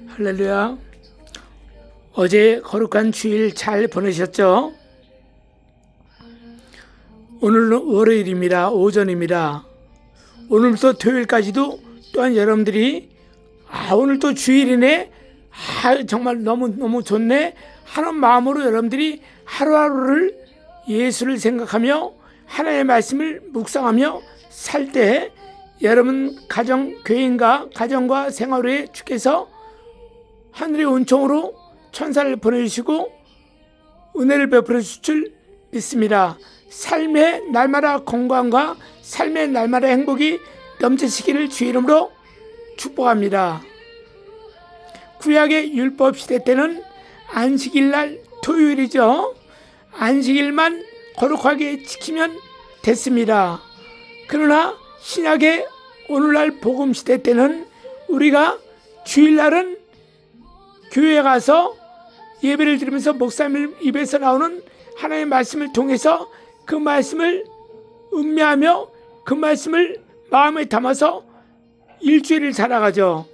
할렐루야. 어제 거룩한 주일 잘 보내셨죠? 오늘은 월요일입니다. 오전입니다. 오늘부터 토요일까지도 또한 여러분들이 오늘 또 주일이네, 정말 너무 좋네 하는 마음으로 여러분들이 하루하루를 예수를 생각하며 하나님의 말씀을 묵상하며 살 때 여러분 가정, 교인과 가정과 생활에 주께서 하늘의 은총으로 천사를 보내주시고 은혜를 베풀어 주실 줄 믿습니다. 삶의 날마다 건강과 삶의 날마다 행복이 넘치시기를 주 이름으로 축복합니다. 구약의 율법 시대 때는 안식일날 토요일이죠. 안식일만 거룩하게 지키면 됐습니다. 그러나 신약의 오늘날 복음 시대 때는 우리가 주일날은 교회에 가서 예배를 드리면서 목사님 입에서 나오는 하나님의 말씀을 통해서 그 말씀을 음미하며 그 말씀을 마음에 담아서 일주일을 살아가죠.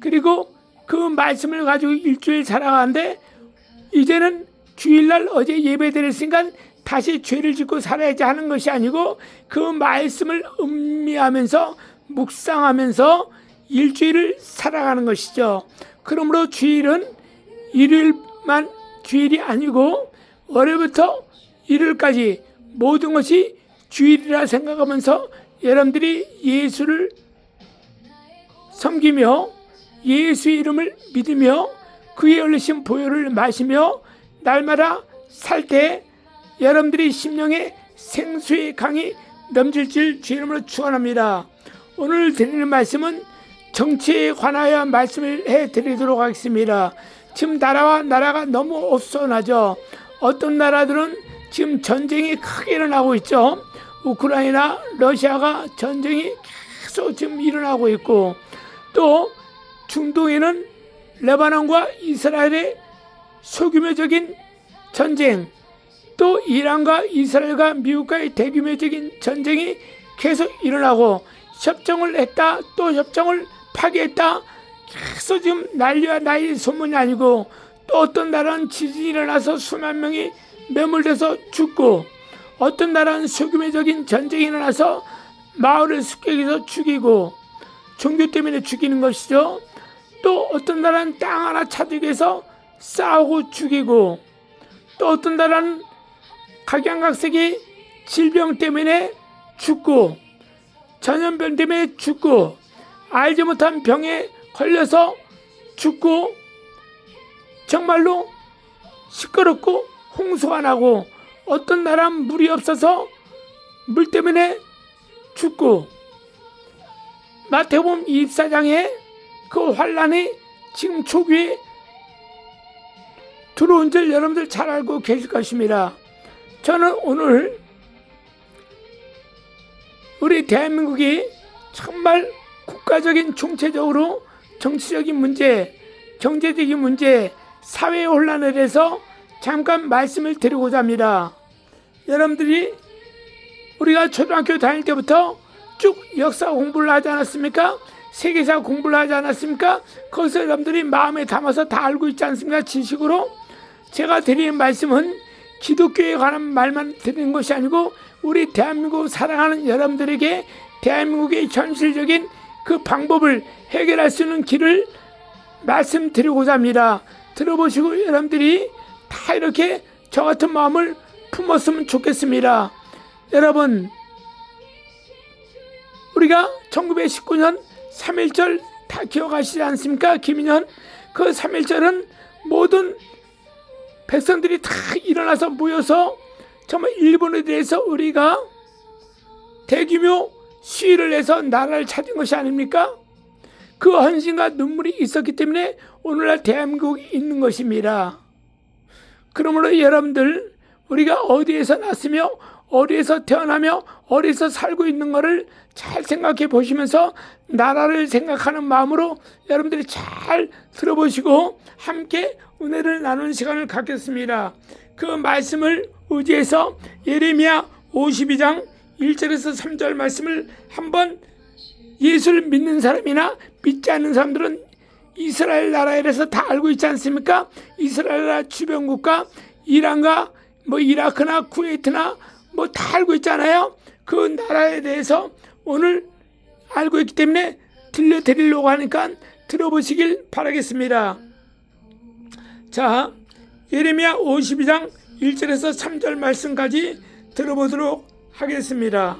그리고 그 말씀을 가지고 일주일 살아가는데 이제는 주일날 어제 예배 드렸으니까 다시 죄를 짓고 살아야지 하는 것이 아니고 그 말씀을 음미하면서 묵상하면서 일주일을 살아가는 것이죠. 그러므로 주일은 일요일만 주일이 아니고 월요일부터 일요일까지 모든 것이 주일이라 생각하면서 여러분들이 예수를 섬기며 예수의 이름을 믿으며 그의 흘리신 보혈을 마시며 날마다 살 때 여러분들이 심령의 생수의 강이 넘칠 줄 주 이름으로 축원합니다. 오늘 드리는 말씀은 정치에 관하여 말씀을 해드리도록 하겠습니다. 지금 나라가 너무 어수선하죠. 어떤 나라들은 지금 전쟁이 크게 일어나고 있죠. 우크라이나, 러시아가 전쟁이 계속 지금 일어나고 있고 또 중동에는 레바논과 이스라엘의 소규모적인 전쟁, 또 이란과 이스라엘과 미국과의 대규모적인 전쟁이 계속 일어나고 협정을 했다 또 협정을 파기했다 계속 지금 난리와 나의 소문이 아니고 또 어떤 나라는 지진이 일어나서 수만 명이 매몰돼서 죽고 어떤 나라는 소규모적인 전쟁이 일어나서 마을을 습격해서 죽이고 종교 때문에 죽이는 것이죠. 또 어떤 나라는 땅 하나 차지하기 위해서 싸우고 죽이고 또 어떤 나라는 각양각색의 질병 때문에 죽고 전염병 때문에 죽고 알지 못한 병에 걸려서 죽고 정말로 시끄럽고 홍수가 나고 어떤 나라는 물이 없어서 물 때문에 죽고 마태복음 24장에 그 환란이 지금 초기에 들어온 줄 여러분들 잘 알고 계실 것입니다. 저는 오늘 우리 대한민국이 정말 국가적인 총체적으로 정치적인 문제, 경제적인 문제, 사회 혼란에 대해서 잠깐 말씀을 드리고자 합니다. 여러분들이 우리가 초등학교 다닐 때부터 쭉 역사 공부를 하지 않았습니까? 세계사 공부를 하지 않았습니까? 거기서 여러분들이 마음에 담아서 다 알고 있지 않습니까? 지식으로. 제가 드리는 말씀은 기독교에 관한 말만 드리는 것이 아니고 우리 대한민국 사랑하는 여러분들에게 대한민국의 현실적인 그 방법을 해결할 수 있는 길을 말씀드리고자 합니다. 들어보시고 여러분들이 다 이렇게 저 같은 마음을 품었으면 좋겠습니다. 여러분, 우리가 1919년 3.1절 다 기억하시지 않습니까? 김인현. 그 3.1절은 모든 백성들이 다 일어나서 모여서 정말 일본에 대해서 우리가 대규모 시위를 해서 나라를 찾은 것이 아닙니까? 그 헌신과 눈물이 있었기 때문에 오늘날 대한민국이 있는 것입니다. 그러므로 여러분들, 우리가 어디에서 났으며 어디에서 태어나며 어디에서 살고 있는 것을 잘 생각해 보시면서 나라를 생각하는 마음으로 여러분들이 잘 들어보시고 함께 은혜를 나누는 시간을 갖겠습니다. 그 말씀을 의지해서 예레미야 52장 1절에서 3절 말씀을 한번 예수를 믿는 사람이나 믿지 않는 사람들은 이스라엘 나라에 대해서 다 알고 있지 않습니까? 이스라엘 나라 주변 국가 이란과 이라크나 쿠웨이트나 다 알고 있잖아요. 그 나라에 대해서 오늘 알고 있기 때문에 들려드리려고 하니까 들어보시길 바라겠습니다. 자, 예레미야 52장 1절에서 3절 말씀까지 들어보도록 하겠습니다.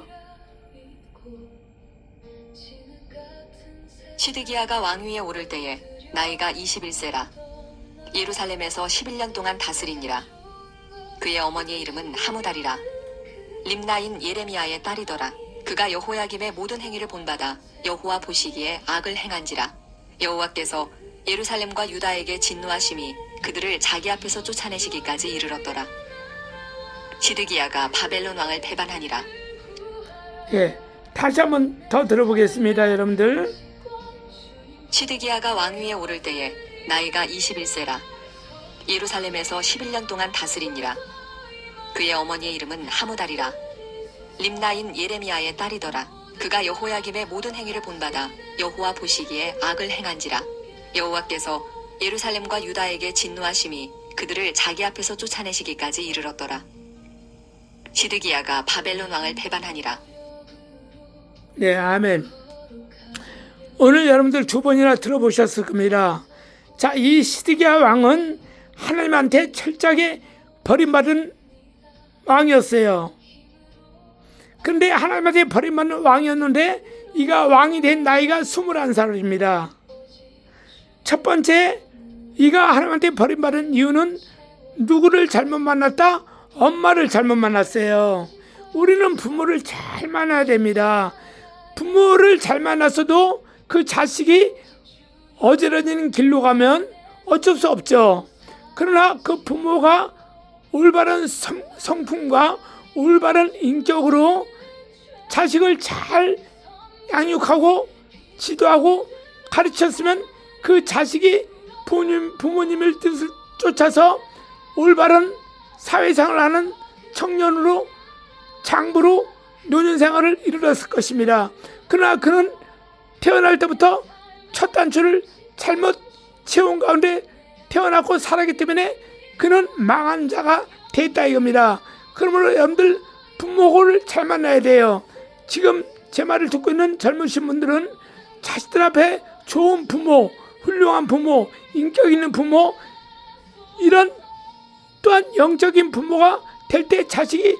시드기야가 왕위에 오를 때에 나이가 21세라. 예루살렘에서 11년 동안 다스리니라. 그의 어머니의 이름은 하무달이라. 림나인 예레미야의 딸이더라. 그가 여호야김의 모든 행위를 본받아 여호와 보시기에 악을 행한지라. 여호와께서 예루살렘과 유다에게 진노하심이 그들을 자기 앞에서 쫓아내시기까지 이르렀더라. 시드기야가 바벨론 왕을 배반하니라. 다시 한번 더 들어보겠습니다, 여러분들. 시드기야가 왕위에 오를 때에 나이가 21세라. 예루살렘에서 11년 동안 다스리니라. 그의 어머니의 이름은 하무달이라. 림나인 예레미야의 딸이더라. 그가 여호야김의 모든 행위를 본받아 여호와 보시기에 악을 행한지라. 여호와께서 예루살렘과 유다에게 진노하심이 그들을 자기 앞에서 쫓아내시기까지 이르렀더라. 시드기야가 바벨론 왕을 배반하니라. 네, 아멘. 오늘 여러분들 두 번이나 들어보셨을 겁니다. 자, 이 시드기야 왕은 하나님한테 철저하게 버림받은 왕이었어요. 그런데 하나님한테 버림받는 왕이었는데 이가 왕이 된 나이가 21살입니다. 첫 번째, 이가 하나님한테 버림받은 이유는 누구를 잘못 만났다? 엄마를 잘못 만났어요. 우리는 부모를 잘 만나야 됩니다. 부모를 잘 만났어도 그 자식이 어지러지는 길로 가면 어쩔 수 없죠. 그러나 그 부모가 올바른 성품과 올바른 인격으로 자식을 잘 양육하고 지도하고 가르쳤으면 그 자식이 부모님의 뜻을 쫓아서 올바른 사회생활을 하는 청년으로 장부로 노년생활을 이루었을 것입니다. 그러나 그는 태어날 때부터 첫 단추를 잘못 채운 가운데 태어났고 살았기 때문에 그는 망한 자가 됐다 이겁니다. 그러므로 여러분들 부모를 잘 만나야 돼요. 지금 제 말을 듣고 있는 젊으신 분들은 자식들 앞에 좋은 부모, 훌륭한 부모, 인격 있는 부모, 이런 또한 영적인 부모가 될 때 자식이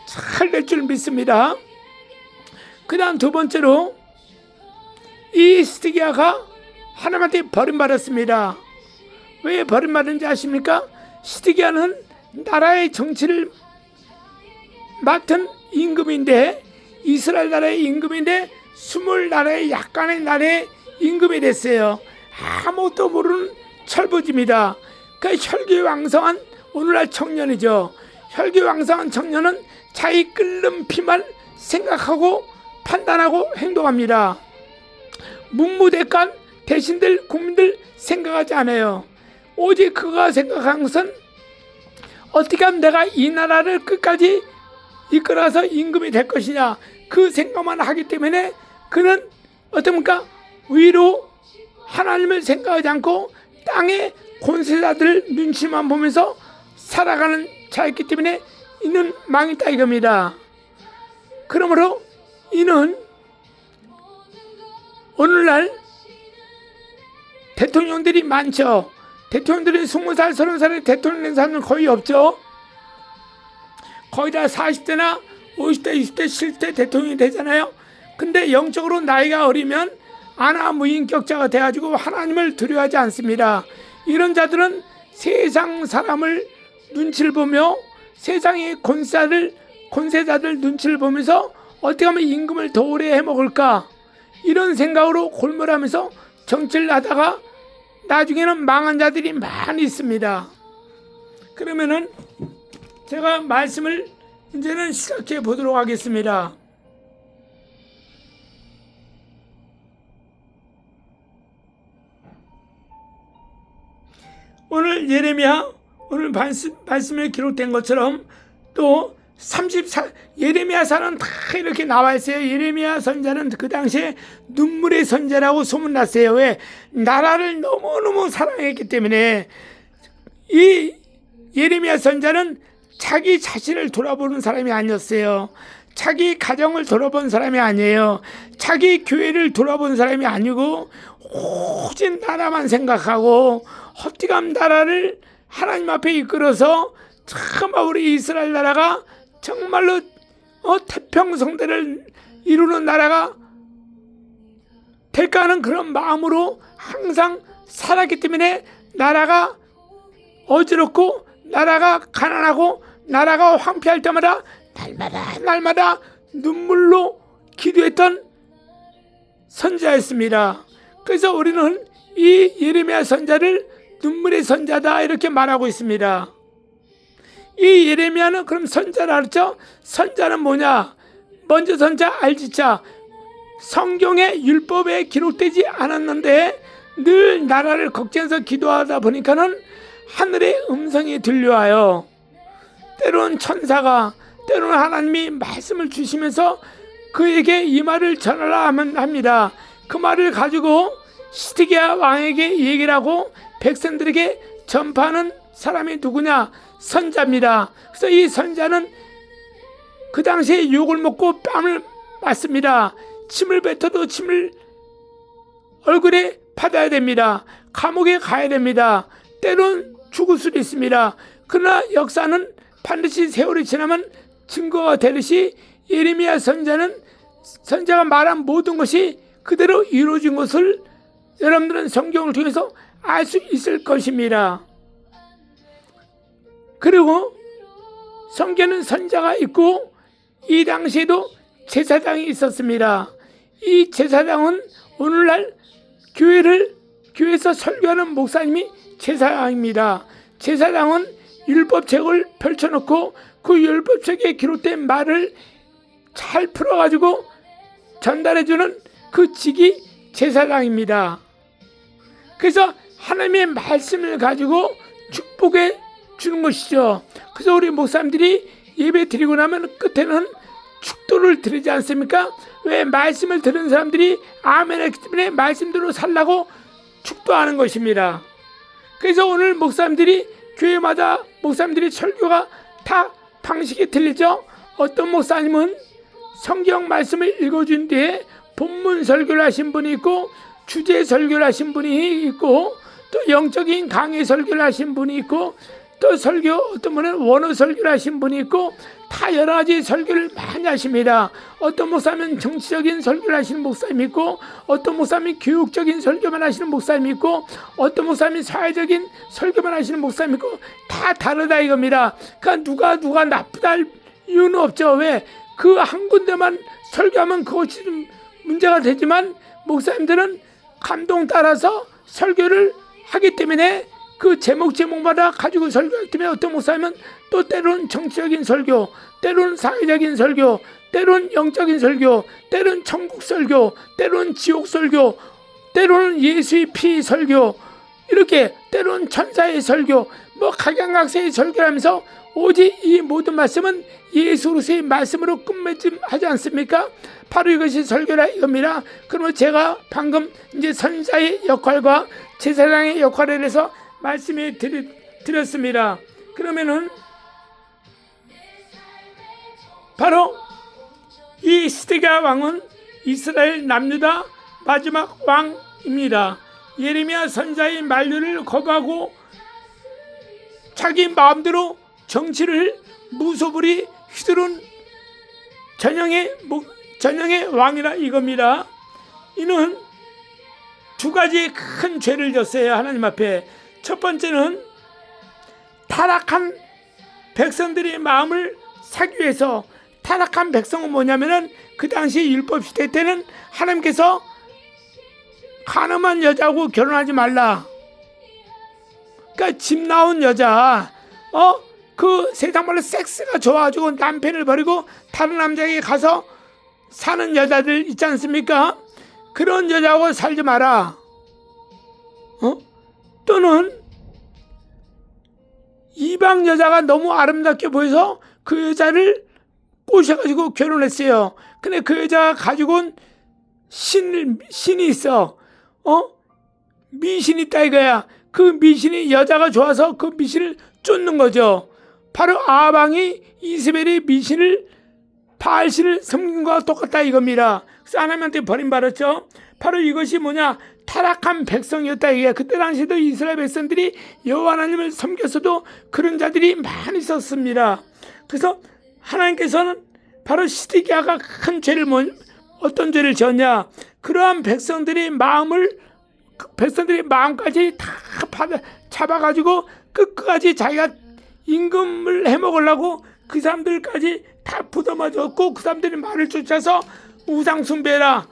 잘 될 줄 믿습니다. 그 다음 두 번째로 이 시드기야가 하나님한테 버림받았습니다. 왜 버림받은지 아십니까? 시드기야는 나라의 정치를 맡은 임금인데, 이스라엘 나라의 임금인데 20나라의 약간의 나라의 임금이 됐어요. 아무것도 모르는 철부지입니다. 그 혈기왕성한 오늘날 청년이죠. 혈기왕성한 청년은 자기 끓는 피만 생각하고 판단하고 행동합니다. 묵무대간 대신들 국민들 생각하지 않아요. 오직 그가 생각한 것은 어떻게 하면 내가 이 나라를 끝까지 이끌어서 임금이 될 것이냐, 그 생각만 하기 때문에 그는 어떻습니까? 위로 하나님을 생각하지 않고 땅의 권세자들 눈치만 보면서 살아가는 자였기 때문에 이는 망했다 이겁니다. 그러므로 이는 오늘날 대통령들이 많죠. 대통령들이 20살, 30살에 대통령 된 사람은 거의 없죠. 거의 다 40대나 50대, 60대, 70대 대통령이 되잖아요. 근데 영적으로 나이가 어리면 안하무인격자가 돼가지고 하나님을 두려워하지 않습니다. 이런 자들은 세상 사람을 눈치를 보며 세상의 권세자들 눈치를 보면서 어떻게 하면 임금을 더 오래 해먹을까, 이런 생각으로 골몰하면서 정치를 하다가 나중에는 망한 자들이 많이 있습니다. 그러면은 제가 말씀을 이제는 시작해 보도록 하겠습니다. 오늘 예레미야, 오늘 말씀에 기록된 것처럼 또 예레미야서는 다 이렇게 나와 있어요. 예레미야 선자는 그 당시에 눈물의 선자라고 소문났어요. 왜? 나라를 너무너무 사랑했기 때문에. 이 예레미야 선자는 자기 자신을 돌아보는 사람이 아니었어요. 자기 가정을 돌아본 사람이 아니에요. 자기 교회를 돌아본 사람이 아니고 오직 나라만 생각하고 헛디감 나라를 하나님 앞에 이끌어서 정말 우리 이스라엘 나라가 정말로 태평성대를 이루는 나라가 될까 하는 그런 마음으로 항상 살았기 때문에 나라가 어지럽고 나라가 가난하고 나라가 황폐할 때마다 날마다 눈물로 기도했던 선자였습니다. 그래서 우리는 이 예레미야 선자를 눈물의 선자다 이렇게 말하고 있습니다. 이 예레미야는 그럼 선자라 그랬죠? 선자는 뭐냐? 먼저 선자 알지자. 성경의 율법에 기록되지 않았는데 늘 나라를 걱정해서 기도하다 보니까는 하늘의 음성이 들려와요. 때로는 천사가, 때로는 하나님이 말씀을 주시면서 그에게 이 말을 전하라 합니다. 그 말을 가지고 시드기야 왕에게 얘기를 하고 백성들에게 전파하는 사람이 누구냐? 선자입니다. 그래서 이 선자는 그 당시에 욕을 먹고 뺨을 맞습니다. 침을 뱉어도 침을 얼굴에 받아야 됩니다. 감옥에 가야 됩니다. 때론 죽을 수도 있습니다. 그러나 역사는 반드시 세월이 지나면 증거가 되듯이 예레미야 선자가 말한 모든 것이 그대로 이루어진 것을 여러분들은 성경을 통해서 알 수 있을 것입니다. 그리고 성경에는 선자가 있고 이 당시에도 제사장이 있었습니다. 이 제사장은 오늘날 교회에서 설교하는 목사님이 제사장입니다. 제사장은 율법책을 펼쳐놓고 그 율법책에 기록된 말을 잘 풀어가지고 전달해주는 그 직이 제사장입니다. 그래서 하나님의 말씀을 가지고 축복해 주는 것이죠. 그래서 우리 목사님들이 예배 드리고 나면 끝에는 축도를 드리지 않습니까? 왜? 말씀을 들은 사람들이 아멘 했기 때문에 말씀대로 살라고 축도하는 것입니다. 그래서 오늘 목사님들이 교회마다 목사님들이 설교가 다 방식이 틀리죠. 어떤 목사님은 성경 말씀을 읽어준 뒤에 본문 설교를 하신 분이 있고 주제 설교를 하신 분이 있고 또 영적인 강의 설교를 하신 분이 있고 또 설교 어떤 분은 원어 설교를 하신 분이 있고 다 여러 가지 설교를 많이 하십니다. 어떤 목사님은 정치적인 설교를 하시는 목사님이 있고 어떤 목사님이 교육적인 설교만 하시는 목사님이 있고 어떤 목사님이 사회적인 설교만 하시는 목사님이 있고 다 다르다 이겁니다. 그러니까 누가 나쁘다 할 이유는 없죠. 왜? 그 한 군데만 설교하면 그것이 좀 문제가 되지만 목사님들은 감동 따라서 설교를 하기 때문에 그 제목마다 가지고 설교하기 때문에 어떤 목사님은 또 때로는 정치적인 설교, 때로는 사회적인 설교, 때로는 영적인 설교, 때로는 천국 설교, 때로는 지옥 설교, 때로는 예수의 피 설교, 이렇게 때로는 천사의 설교, 각양각색의 설교를 하면서 오직 이 모든 말씀은 예수 그리스도의 말씀으로 끝맺음하지 않습니까? 바로 이것이 설교라 이겁니다. 그러면 제가 방금 이제 선자의 역할과 제사장의 역할에 대해서 말씀해 드렸습니다. 그러면은 바로 이 시드기야 왕은 이스라엘 남유다 마지막 왕입니다. 예레미야 선자의 만류를 거부하고 자기 마음대로 정치를 무소불위 휘두른 전형의 왕이라 이겁니다. 이는 두 가지 큰 죄를 졌어요. 하나님 앞에. 첫 번째는 타락한 백성들의 마음을 사기 위해서. 타락한 백성은 뭐냐면은 그 당시 율법 시대 때는 하나님께서 가늠한 여자하고 결혼하지 말라. 그러니까 집 나온 여자, 그 세상 말로 섹스가 좋아가지고 남편을 버리고 다른 남자에게 가서 사는 여자들 있지 않습니까? 그런 여자하고 살지 마라. 또는 이방 여자가 너무 아름답게 보여서 그 여자를 꼬셔가지고 결혼했어요. 근데 그 여자가 가지고 온 신이 있어. 미신이 있다 이거야. 그 미신이 여자가 좋아서 그 미신을 쫓는 거죠. 바로 아방이 이세벨의 미신을 바알신을 섬긴 것과 똑같다 이겁니다. 그래서 하나님한테 버림받았죠. 바로 이것이 뭐냐, 타락한 백성이었다 이게. 그때 당시에도 이스라엘 백성들이 여호와 하나님을 섬겼어도 그런 자들이 많이 있었습니다. 그래서 하나님께서는 바로 시드기야가 큰 죄를 어떤 죄를 지었냐, 그러한 백성들의 마음까지 다 잡아가지고 끝까지 자기가 임금을 해먹으려고 그 사람들까지 다 부담아줬고, 그 사람들이 말을 쫓아서 우상 숭배해라,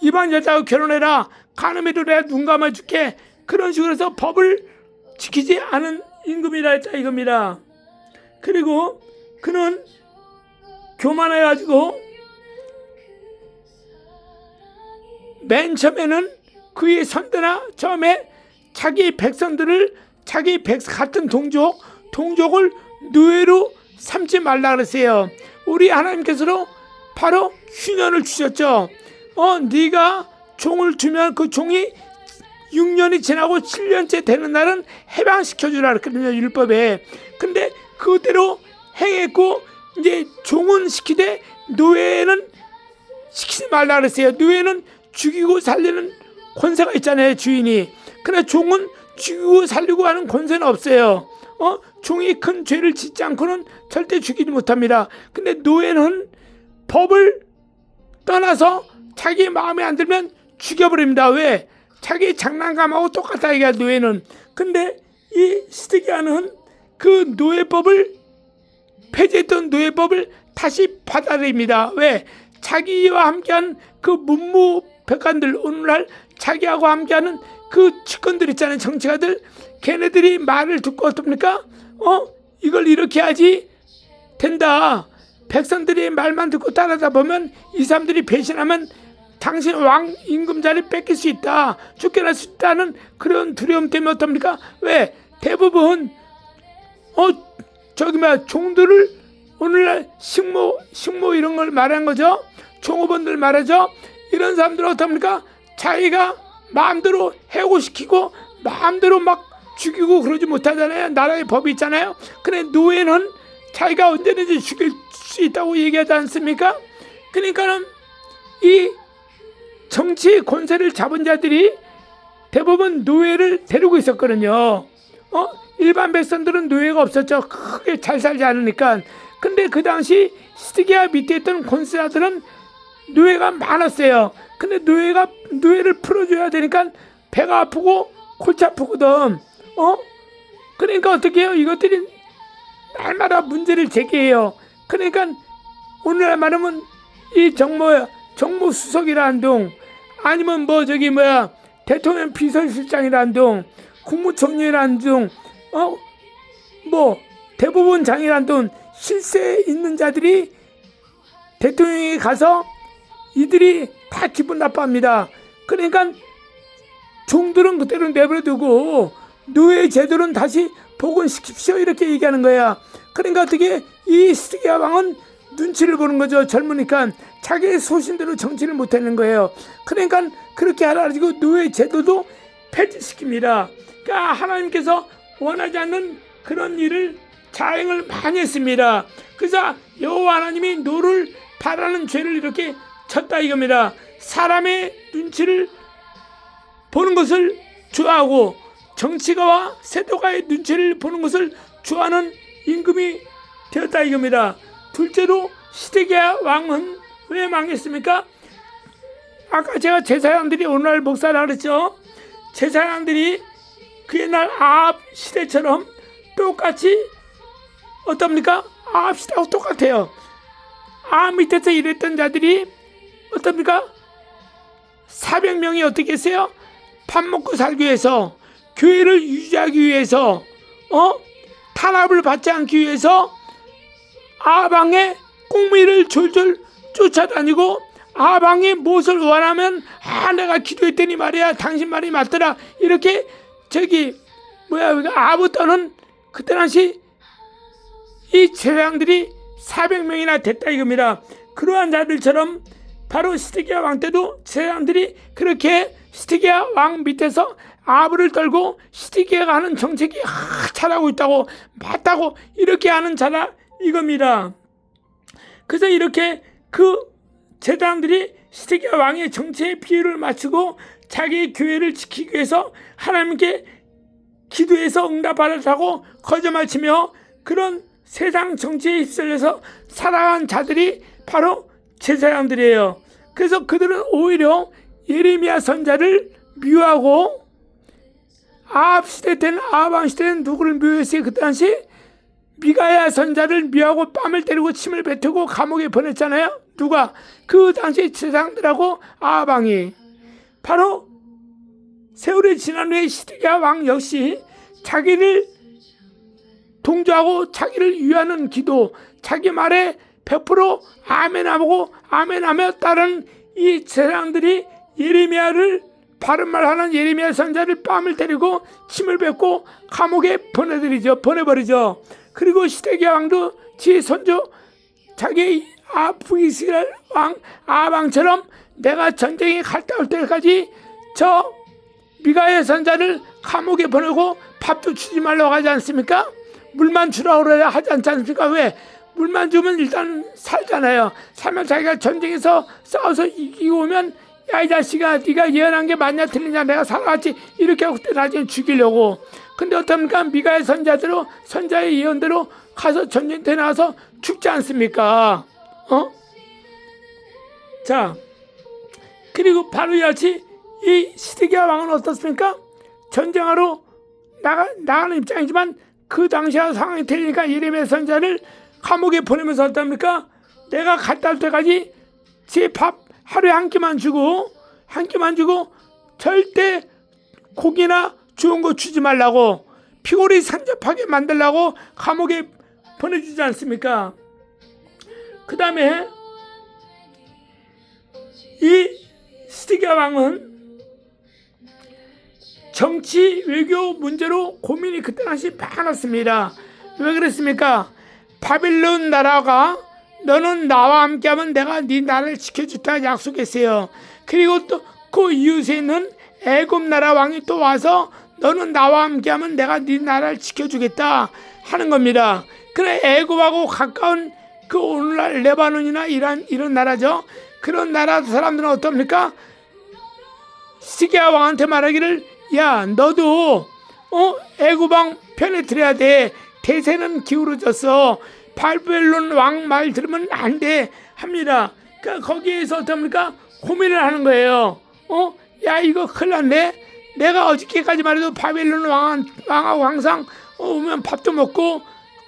이방 여자하고 결혼해라, 간음해도 내가 눈 감아줄게, 그런 식으로 해서 법을 지키지 않은 임금이라 했다 이겁니다. 그리고 그는 교만해가지고 맨 처음에는 그의 선대나 처음에 자기 백성들을 같은 동족을 노예로 삼지 말라 그랬어요. 우리 하나님께서도 바로 휴년을 주셨죠. 네가 종을 주면 그 종이 6년이 지나고 7년째 되는 날은 해방시켜주라 그랬거든요, 율법에. 근데 그대로 행했고, 이제 종은 시키되 노예는 시키지 말라 그랬어요. 노예는 죽이고 살리는 권세가 있잖아요, 주인이. 그러나 종은 죽이고 살리고 하는 권세는 없어요. 종이 큰 죄를 짓지 않고는 절대 죽이지 못합니다. 근데 노예는 법을 떠나서 자기 마음에 안 들면 죽여버립니다. 왜? 자기 장난감하고 똑같다 이게 노예는. 근데 이 시드기야는 그 노예법을 폐지했던 노예법을 다시 받아들입니다. 왜? 자기와 함께한 그 문무백관들, 오늘날 자기하고 함께하는 그 측근들 있잖아요, 정치가들. 걔네들이 말을 듣고 어떻습니까? 이걸 이렇게 해야지 된다. 백성들이 말만 듣고 따라다 보면 이 사람들이 배신하면 당신 왕 임금 자리 뺏길 수 있다, 쫓겨날 수 있다는 그런 두려움 때문에 어떻습니까? 왜? 대부분 종들을 오늘날 식모 이런 걸 말하는 거죠. 종업원들 말하죠. 이런 사람들은 어떻습니까? 자기가 마음대로 해고시키고 마음대로 막 죽이고 그러지 못하잖아요. 나라의 법이 있잖아요. 근데 노예는 자기가 언제든지 죽일 수 있다고 얘기하지 않습니까? 그러니까는 이 정치 권세를 잡은 자들이 대부분 노예를 데리고 있었거든요. 일반 백성들은 노예가 없었죠. 크게 잘 살지 않으니까. 근데 그 당시 시드기야 밑에 있던 권세자들은 노예가 많았어요. 근데 노예를 풀어줘야 되니까 배가 아프고 골치 아프거든. 그러니까 어떻게 해요? 이것들이 날마다 문제를 제기해요. 그러니까 오늘날 말하면 이 정무수석이라는 둥, 아니면 대통령 비서실장이라는 둥, 국무총리라는 둥, 대법원장이라는 둥, 실세에 있는 자들이 대통령이 가서 이들이 다 기분 나빠합니다. 그러니까 종들은 그대로 내버려두고 노예 제도는 다시 복원시킵시오 이렇게 얘기하는 거야. 그러니까 어떻게 이 시드기야 왕은 눈치를 보는 거죠. 젊으니까 자기의 소신대로 정치를 못하는 거예요. 그러니까 그렇게 알아가지고 노예 제도도 폐지시킵니다. 그러니까 하나님께서 원하지 않는 그런 일을 자행을 많이 했습니다. 그래서 여호와 하나님이 노를 바라는 죄를 이렇게 쳤다 이겁니다. 사람의 눈치를 보는 것을 좋아하고 정치가와 세도가의 눈치를 보는 것을 좋아하는 임금이 되었다 이겁니다. 둘째로 시드기야 왕은 왜 망했습니까? 아까 제가 제사장들이 오늘날 목사라 그랬죠. 제사장들이 그 옛날 아합 시대처럼 똑같이 어떻습니까? 아합 시대하고 똑같아요. 아합 밑에서 일했던 자들이 어떻습니까? 400명이 어떻게 했어요? 밥 먹고 살기 위해서, 교회를 유지하기 위해서, 탄압을 받지 않기 위해서 아방의 꽁미를 졸졸 쫓아다니고, 아방이 무엇을 원하면 내가 기도했더니 말이야 당신 말이 맞더라 이렇게 아부터는 그때 당시 이 제사장들이 400명이나 됐다 이겁니다. 그러한 자들처럼 바로 시드기야 왕 때도 제사장들이 그렇게 시드기야 왕 밑에서 아부를 떨고 시드기야가 하는 정책이 잘하고 있다고 맞다고 이렇게 하는 자라 이겁니다. 그래서 이렇게 그 제사장들이 시드기야 왕의 정치에 비유를 맞추고 자기 교회를 지키기 위해서 하나님께 기도해서 응답받았다고 거짓말치며 그런 세상 정치에 휩쓸려서 살아간 자들이 바로 제사장들이에요. 그래서 그들은 오히려 예레미야 선자를 미워하고 아합 시대 때는 아합 왕 시대는 누구를 미워했어요? 그 당시 미가야 선자를 미워하고 뺨을 때리고 침을 뱉고 감옥에 보냈잖아요. 누가? 그 당시 제사장들하고 아합 왕이. 바로 세월이 지난 후에 시드기야 왕 역시 자기를 동조하고 자기를 위하는 기도, 자기 말에 100% 아멘하고 아멘하며 따른 이 제사장들이 예레미야를 바른 말하는 예레미야 선자를 뺨을 때리고 침을 뱉고 감옥에 보내버리죠. 그리고 시드기야 왕도 지 선조 자기 북이스라엘 왕 아방처럼 내가 전쟁에 갔다 올 때까지 저 미가의 선자를 감옥에 보내고 밥도 주지 말라고 하지 않습니까? 물만 주라고 그래야 하지 않지 않습니까? 왜? 물만 주면 일단 살잖아요. 살면 자기가 전쟁에서 싸워서 이기고 오면 야 이 자식아 네가 예언한 게 맞냐 틀리냐 내가 살아갔지 이렇게 하고 그때 나중에 죽이려고. 근데 어떻습니까? 미가의 선자대로 선자의 예언대로 가서 전쟁터에 나와서 죽지 않습니까? 자, 그리고 바로 이같이 이 시드기야 왕은 어떻습니까? 전쟁하러 나가는 입장이지만 그 당시와 상황이 틀리니까 예레미야 선자를 감옥에 보내면서 어떻습니까? 내가 갔다 올 때까지 제 밥 하루에 한 끼만 주고 절대 고기나 좋은 거 주지 말라고 피골이 산접하게 만들라고 감옥에 보내주지 않습니까? 그 다음에 이 시드기야 왕은 정치 외교 문제로 고민이 그때 당시 많았습니다. 왜 그랬습니까? 바빌론 나라가 너는 나와 함께하면 내가 네 나라를 지켜주겠다 약속했어요. 그리고 또 그 이웃에 있는 애굽 나라 왕이 또 와서 너는 나와 함께하면 내가 네 나라를 지켜주겠다 하는 겁니다. 그래 애굽하고 가까운 그 오늘날 레바논이나 이런 나라죠. 그런 나라 사람들은 어떻습니까? 시드기야 왕한테 말하기를 야 너도 애굽 왕 편에 들어야 돼. 대세는 기울어졌어. 바벨론 왕 말 들으면 안 돼 합니다. 그러니까 거기에서 어떻습니까? 고민을 하는 거예요. 야 이거 큰일 났네. 내가 어저께까지만 해도 바벨론 왕하고 항상 오면 밥도 먹고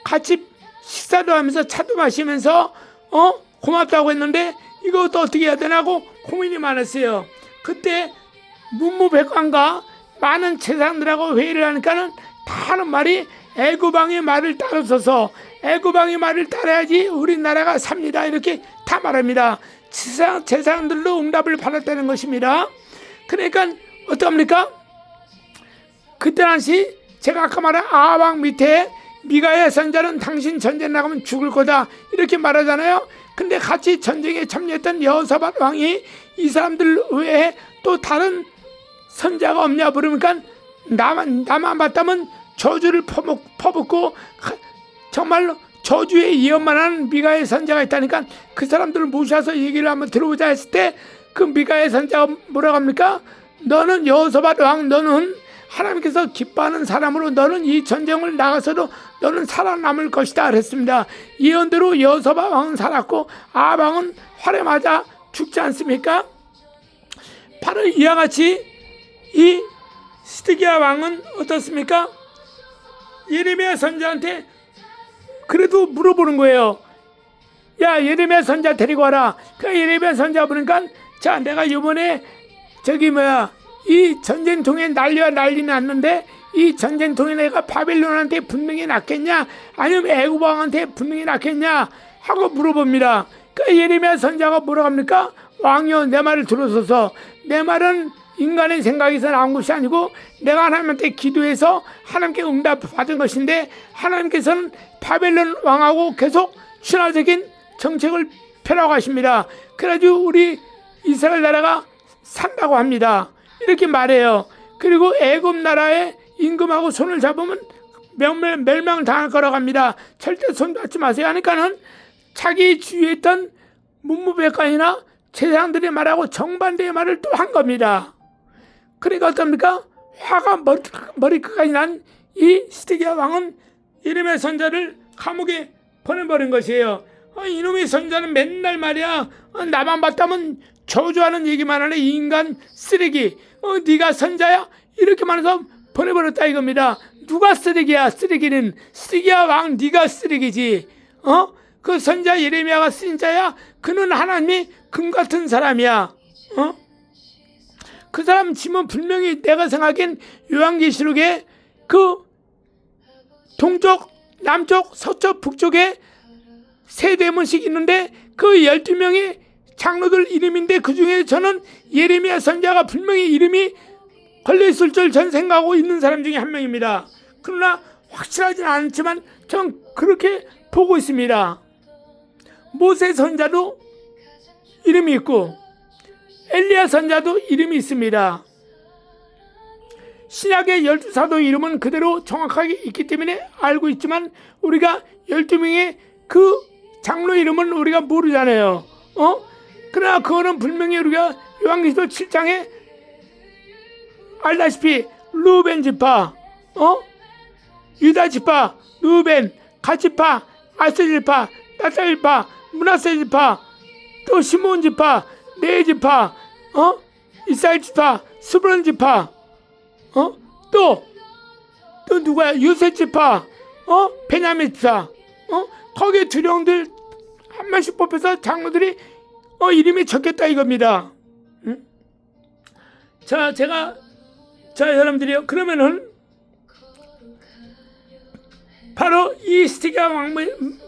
같이 식사도 하면서 차도 마시면서 고맙다고 했는데 이것도 어떻게 해야 되나고 고민이 많았어요. 그때 문무백관과 많은 제사장들하고 회의를 하니까는 다 하는 말이 애굽왕의 말을 따라서서 애굽왕의 말을 따라야지 우리나라가 삽니다. 이렇게 다 말합니다. 제사장들도 응답을 받았다는 것입니다. 그러니까 어떡합니까? 그때 당시 제가 아까 말한 아합왕 밑에 미가야 선자는 당신 전쟁 나가면 죽을 거다 이렇게 말하잖아요. 근데 같이 전쟁에 참여했던 여호사밧 왕이 이 사람들 외에 또 다른 선자가 없냐 물으니까 나만 봤다면 저주를 퍼붓고 정말로 저주의 예언만 하는 미가의 선자가 있다니까 그 사람들을 모셔서 얘기를 한번 들어보자 했을 때 그 미가의 선자가 뭐라고 합니까? 너는 여호사밧 왕 너는 하나님께서 기뻐하는 사람으로 너는 이 전쟁을 나가서도 너는 살아남을 것이다 그랬습니다. 예언대로 여호사밧 왕은 살았고 아합 왕은 활에 맞아 죽지 않습니까? 바로 이와 같이 이 시드기야 왕은 어떻습니까? 예레미야 선자한테 그래도 물어보는 거예요. 야 예레미야 선자 데리고 와라. 그 예레미야 선자 보니까 자 내가 이번에 이 전쟁통에 난리 났는데 이 전쟁통에 내가 바빌론한테 분명히 낫겠냐 아니면 애굽 왕한테 분명히 낫겠냐 하고 물어봅니다. 그 예레미야 선자가 뭐라고 합니까? 왕이여 내 말을 들어서서 내 말은 인간의 생각에서 나온 것이 아니고 내가 하나님한테 기도해서 하나님께 응답 받은 것인데 하나님께서는 바벨론 왕하고 계속 신화적인 정책을 펴라고 하십니다. 그래가지고 우리 이스라엘 나라가 산다고 합니다. 이렇게 말해요. 그리고 애굽 나라의 임금하고 손을 잡으면 멸망당할 거라고 합니다. 절대 손 닿지 마세요 하니까는 자기 주위에 있던 문무백관이나 제사장들이 말하고 정반대의 말을 또 한 겁니다. 그러니까 어떻습니까? 화가 머리끝까지 난 이 시드기야 왕은 예레미야 선지자를 감옥에 보내버린 것이에요. 이놈의 선지자는 맨날 말이야 나만 봤다면 저주하는 얘기만 하네. 이 인간 쓰레기. 네가 선자야? 이렇게 말해서 보내버렸다 이겁니다. 누가 쓰레기야? 쓰레기는 시드기야 왕 네가 쓰레기지. 그 선자 예레미야가 쓴 자야? 그는 하나님이 금같은 사람이야. 그 사람 지문 분명히 내가 생각엔 요한계시록에 그 동쪽, 남쪽, 서쪽, 북쪽에 세 대문씩 있는데 그 12명의 장로들 이름인데 그 중에 저는 예레미야 선지자가 분명히 이름이 걸려있을 줄 전 생각하고 있는 사람 중에 한 명입니다. 그러나 확실하지는 않지만 전 그렇게 보고 있습니다. 모세 선지자도 이름이 있고 엘리야 선지자도 이름이 있습니다. 신약의 12사도 이름은 그대로 정확하게 있기 때문에 알고 있지만 우리가 12명의 그 장로 이름은 우리가 모르잖아요. 그러나 그거는 분명히 우리가 요한계시록 7장에 알다시피 루벤 지파, 유다 지파, 루벤, 갓 지파, 아세 지파, 나탈 지파, 므낫세 지파, 또 시몬 지파, 네 지파, 이스라엘 지파, 스브론 지파, 또 누구야? 요셉 지파, 베냐민 지파, 거기에 두령들 한 명씩 뽑혀서 장로들이 이름이 적겠다 이겁니다. 자, 여러분들이요. 그러면은 바로 이 시드기야 왕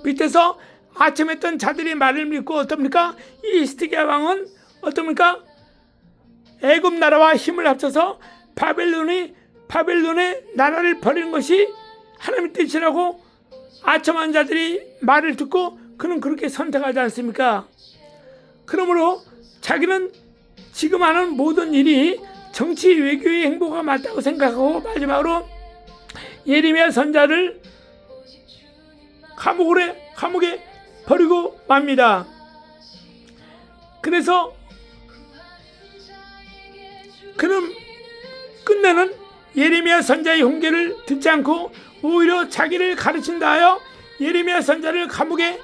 밑에서 아첨했던 자들이 말을 믿고 어떻습니까? 이 시드기야 왕은 어떻습니까? 애굽 나라와 힘을 합쳐서 바벨론의 나라를 버리는 것이 하나님의 뜻이라고 아첨한 자들이 말을 듣고 그는 그렇게 선택하지 않습니까? 그러므로 자기는 지금 하는 모든 일이 정치 외교의 행보가 맞다고 생각하고 마지막으로 예레미야 선지자를 감옥에 버리고 맙니다. 그래서 그는 끝내는 예레미야 선지자의 훈계를 듣지 않고 오히려 자기를 가르친다 하여 예레미야 선지자를 감옥에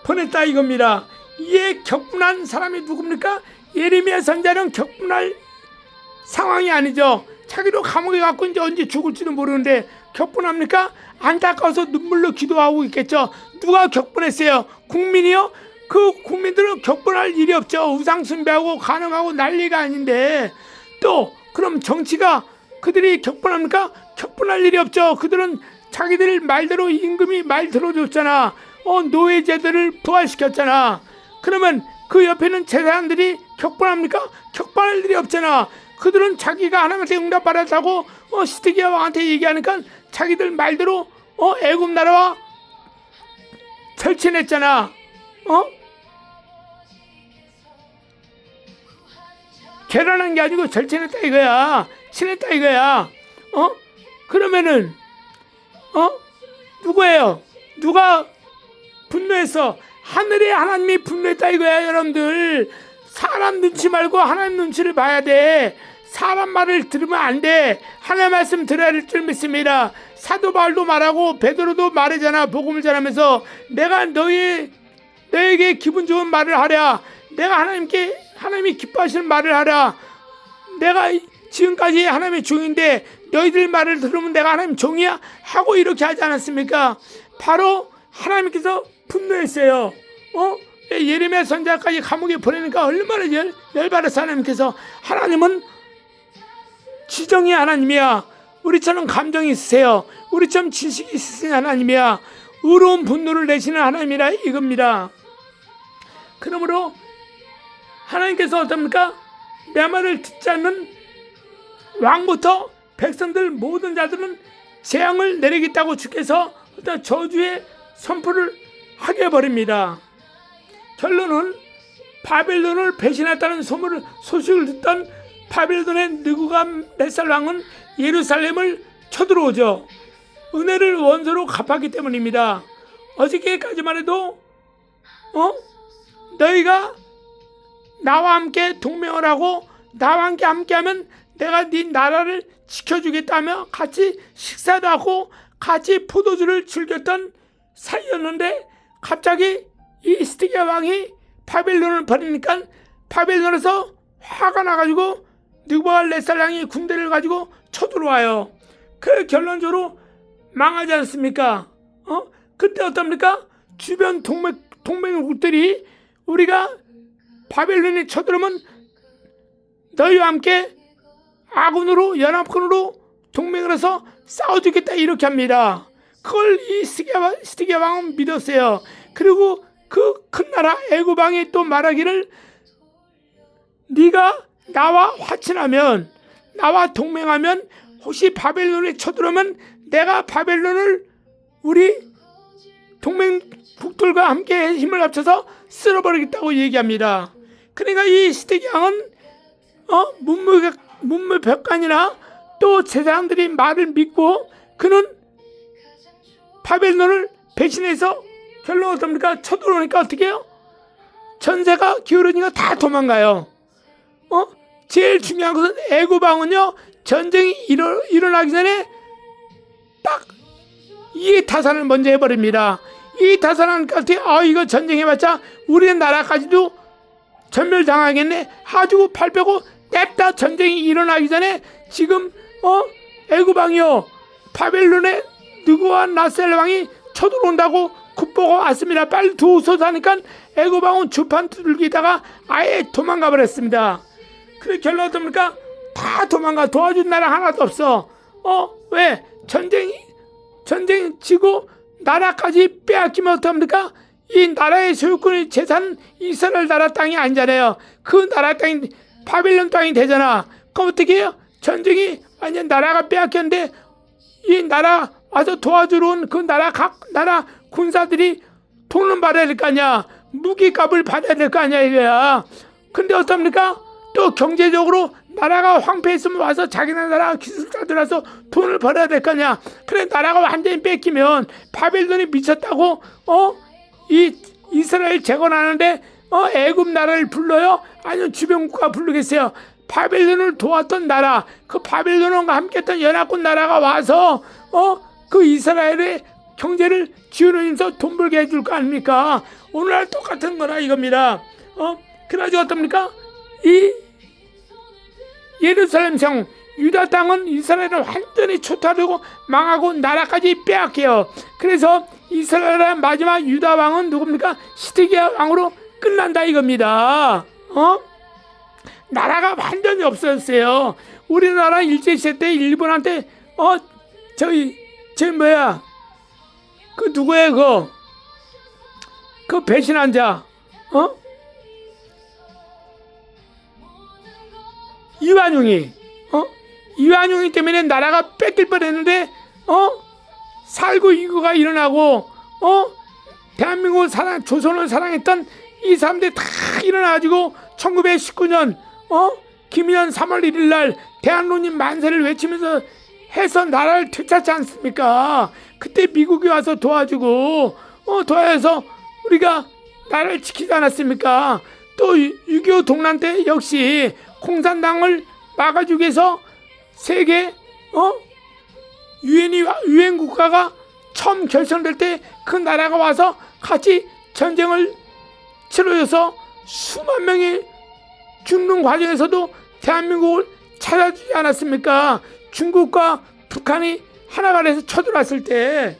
보냈다 이겁니다. 이에 격분한 사람이 누굽니까? 예레미야 선지자는 격분할 상황이 아니죠. 자기도 감옥에 갔고 이제 언제 죽을지도 모르는데 격분합니까? 안타까워서 눈물로 기도하고 있겠죠. 누가 격분했어요? 국민이요? 그 국민들은 격분할 일이 없죠. 우상숭배하고 간음하고 난리가 아닌데 또 그럼 정치가 그들이 격분합니까? 격분할 일이 없죠. 그들은 자기들 말대로 임금이 말 들어줬잖아. 노예제도를 부활시켰잖아. 그러면 그 옆에는 제사장들이 격분합니까? 격분할 일이 없잖아. 그들은 자기가 하나님한테 응답받았다고 시드기야 왕한테 얘기하니까 자기들 말대로 애굽 나라와 절친했잖아. 결혼한 게 아니고 절친했다 이거야. 친했다 이거야. 그러면은 누구예요? 누가 분노했어? 하늘의 하나님이 분노했다 이거야. 여러분들 사람 눈치 말고 하나님 눈치를 봐야 돼. 사람 말을 들으면 안 돼. 하나님 말씀 들어야 될 줄 믿습니다. 사도 바울도 말하고 베드로도 말하잖아. 복음을 전하면서 내가 너에게 기분 좋은 말을 하랴. 내가 하나님이 기뻐하시는 말을 하랴. 내가 지금까지 하나님의 종인데 너희들 말을 들으면 내가 하나님 종이야? 하고 이렇게 하지 않았습니까? 바로 하나님께서 분노했어요. 예레미야 선지자까지 감옥에 보내니까 얼마나 열받았어. 하나님은 지정의 하나님이야. 우리처럼 감정이 있으세요. 우리처럼 지식이 있으신 하나님이야. 의로운 분노를 내시는 하나님이라 이겁니다. 그러므로 하나님께서 어떻습니까? 내 말을 듣지 않는 왕부터 백성들 모든 자들은 재앙을 내리겠다고 주께서 어떤 저주의 선포를 하게 버립니다. 결론은 바벨론을 배신했다는 소식을 듣던 바벨론의 느부갓네살 왕은 예루살렘을 쳐들어오죠. 은혜를 원수로 갚았기 때문입니다. 어저께까지만 해도 너희가 나와 함께 동맹을 하고 나와 함께하면 내가 네 나라를 지켜주겠다며 같이 식사도 하고 같이 포도주를 즐겼던 사이였는데 갑자기 이 히스기야 왕이 바벨론을 버리니까 바벨론에서 화가 나가지고 느부갓네살 왕이 군대를 가지고 쳐들어와요. 그 결론적으로 망하지 않습니까? 그때 어떻습니까? 주변 동맹국들이 우리가 바벨론이 쳐들어오면 너희와 함께 아군으로 연합군으로 동맹을 해서 싸워주겠다 이렇게 합니다. 그걸 이 히스기야 왕은 믿었어요. 그리고 그 큰 나라 애굽 왕이 또 말하기를 네가 나와 화친하면 나와 동맹하면 혹시 바벨론이 쳐들어오면 내가 바벨론을 우리 동맹국들과 함께 힘을 합쳐서 쓸어버리겠다고 얘기합니다. 그러니까 이 히스기야 왕은 문무백관이나 또 제사장들이 말을 믿고 그는 바벨론을 배신해서 결론 어떻습니까? 쳐들어오니까 어떻게 해요? 전세가 기울으니까 다 도망가요. 제일 중요한 것은 애굽 왕은요 전쟁이 일어나기 전에 딱 이 타산을 먼저 해버립니다. 이 타산하니까 어떻게 이거 전쟁해봤자 우리 나라까지도 전멸당하겠네 하고 팔 빼고 냅다 전쟁이 일어나기 전에 지금 애굽 왕이요 바벨론의 느부갓네살 왕이 쳐들어온다고 국보가 왔습니다. 빨리 도우소서 하니까 애굽 왕은 주판 두들기다가 아예 도망가 버렸습니다. 그래 결론 어떻습니까? 다 도망가. 도와준 나라 하나도 없어. 왜? 전쟁 지고 나라까지 빼앗기면 어떡합니까? 이 나라의 소유권이 재산 이스라엘 나라 땅이 아니잖아요. 그 나라 땅이 바벨론 땅이 되잖아. 그럼 어떻게 해요? 전쟁이 완전 나라가 빼앗겼는데 이 나라 와서 도와주러 온 그 나라 각 나라 군사들이 돈을 받아야 될 거 아니야. 무기값을 받아야 될 거 아니야 이거야. 근데 어떡합니까? 또 경제적으로 나라가 황폐했으면 와서 자기네 나라 기술자들 와서 돈을 벌어야 될 거 아니야. 그래 나라가 완전히 뺏기면 바벨론이 미쳤다고 이 이스라엘 재건하는데 애굽 나라를 불러요? 아니면 주변 국가 부르겠어요? 바벨론을 도왔던 나라, 그 바벨론과 함께했던 연합군 나라가 와서 그 이스라엘의 경제를 지원하면서 돈 벌게 해줄 거 아닙니까? 오늘날 똑같은 거나 이겁니다. 그래가지고 어떻습니까? 이 예루살렘 성 유다 땅은 이스라엘을 완전히 초토화되고 망하고 나라까지 빼앗겨요. 그래서 이스라엘의 마지막 유다 왕은 누굽니까? 시드기야 왕으로 끝난다 이겁니다. 나라가 완전히 없어졌어요. 우리나라 일제시대 때 일본한테 그 누구예요? 그 배신한 자 이완용이 때문에 나라가 뺏길 뻔했는데 살고 이거가 일어나고 대한민국을 조선을 사랑했던 이 사람들이 다 일어나가지고 1919년 김일현 3월 1일 날 대한민국 만세를 외치면서 해서 나라를 되찾지 않습니까? 그때 미국이 와서 도와주고 도와줘서 우리가 나라를 지키지 않았습니까? 또 6.25 동란 때 역시 공산당을 막아주기 위해서 세계 유엔 국가가 처음 결성될 때 그 나라가 와서 같이 전쟁을 치러줘서 수만 명이 죽는 과정에서도 대한민국을 찾아주지 않았습니까? 중국과 북한이 하나가 돼서 쳐들어왔을 때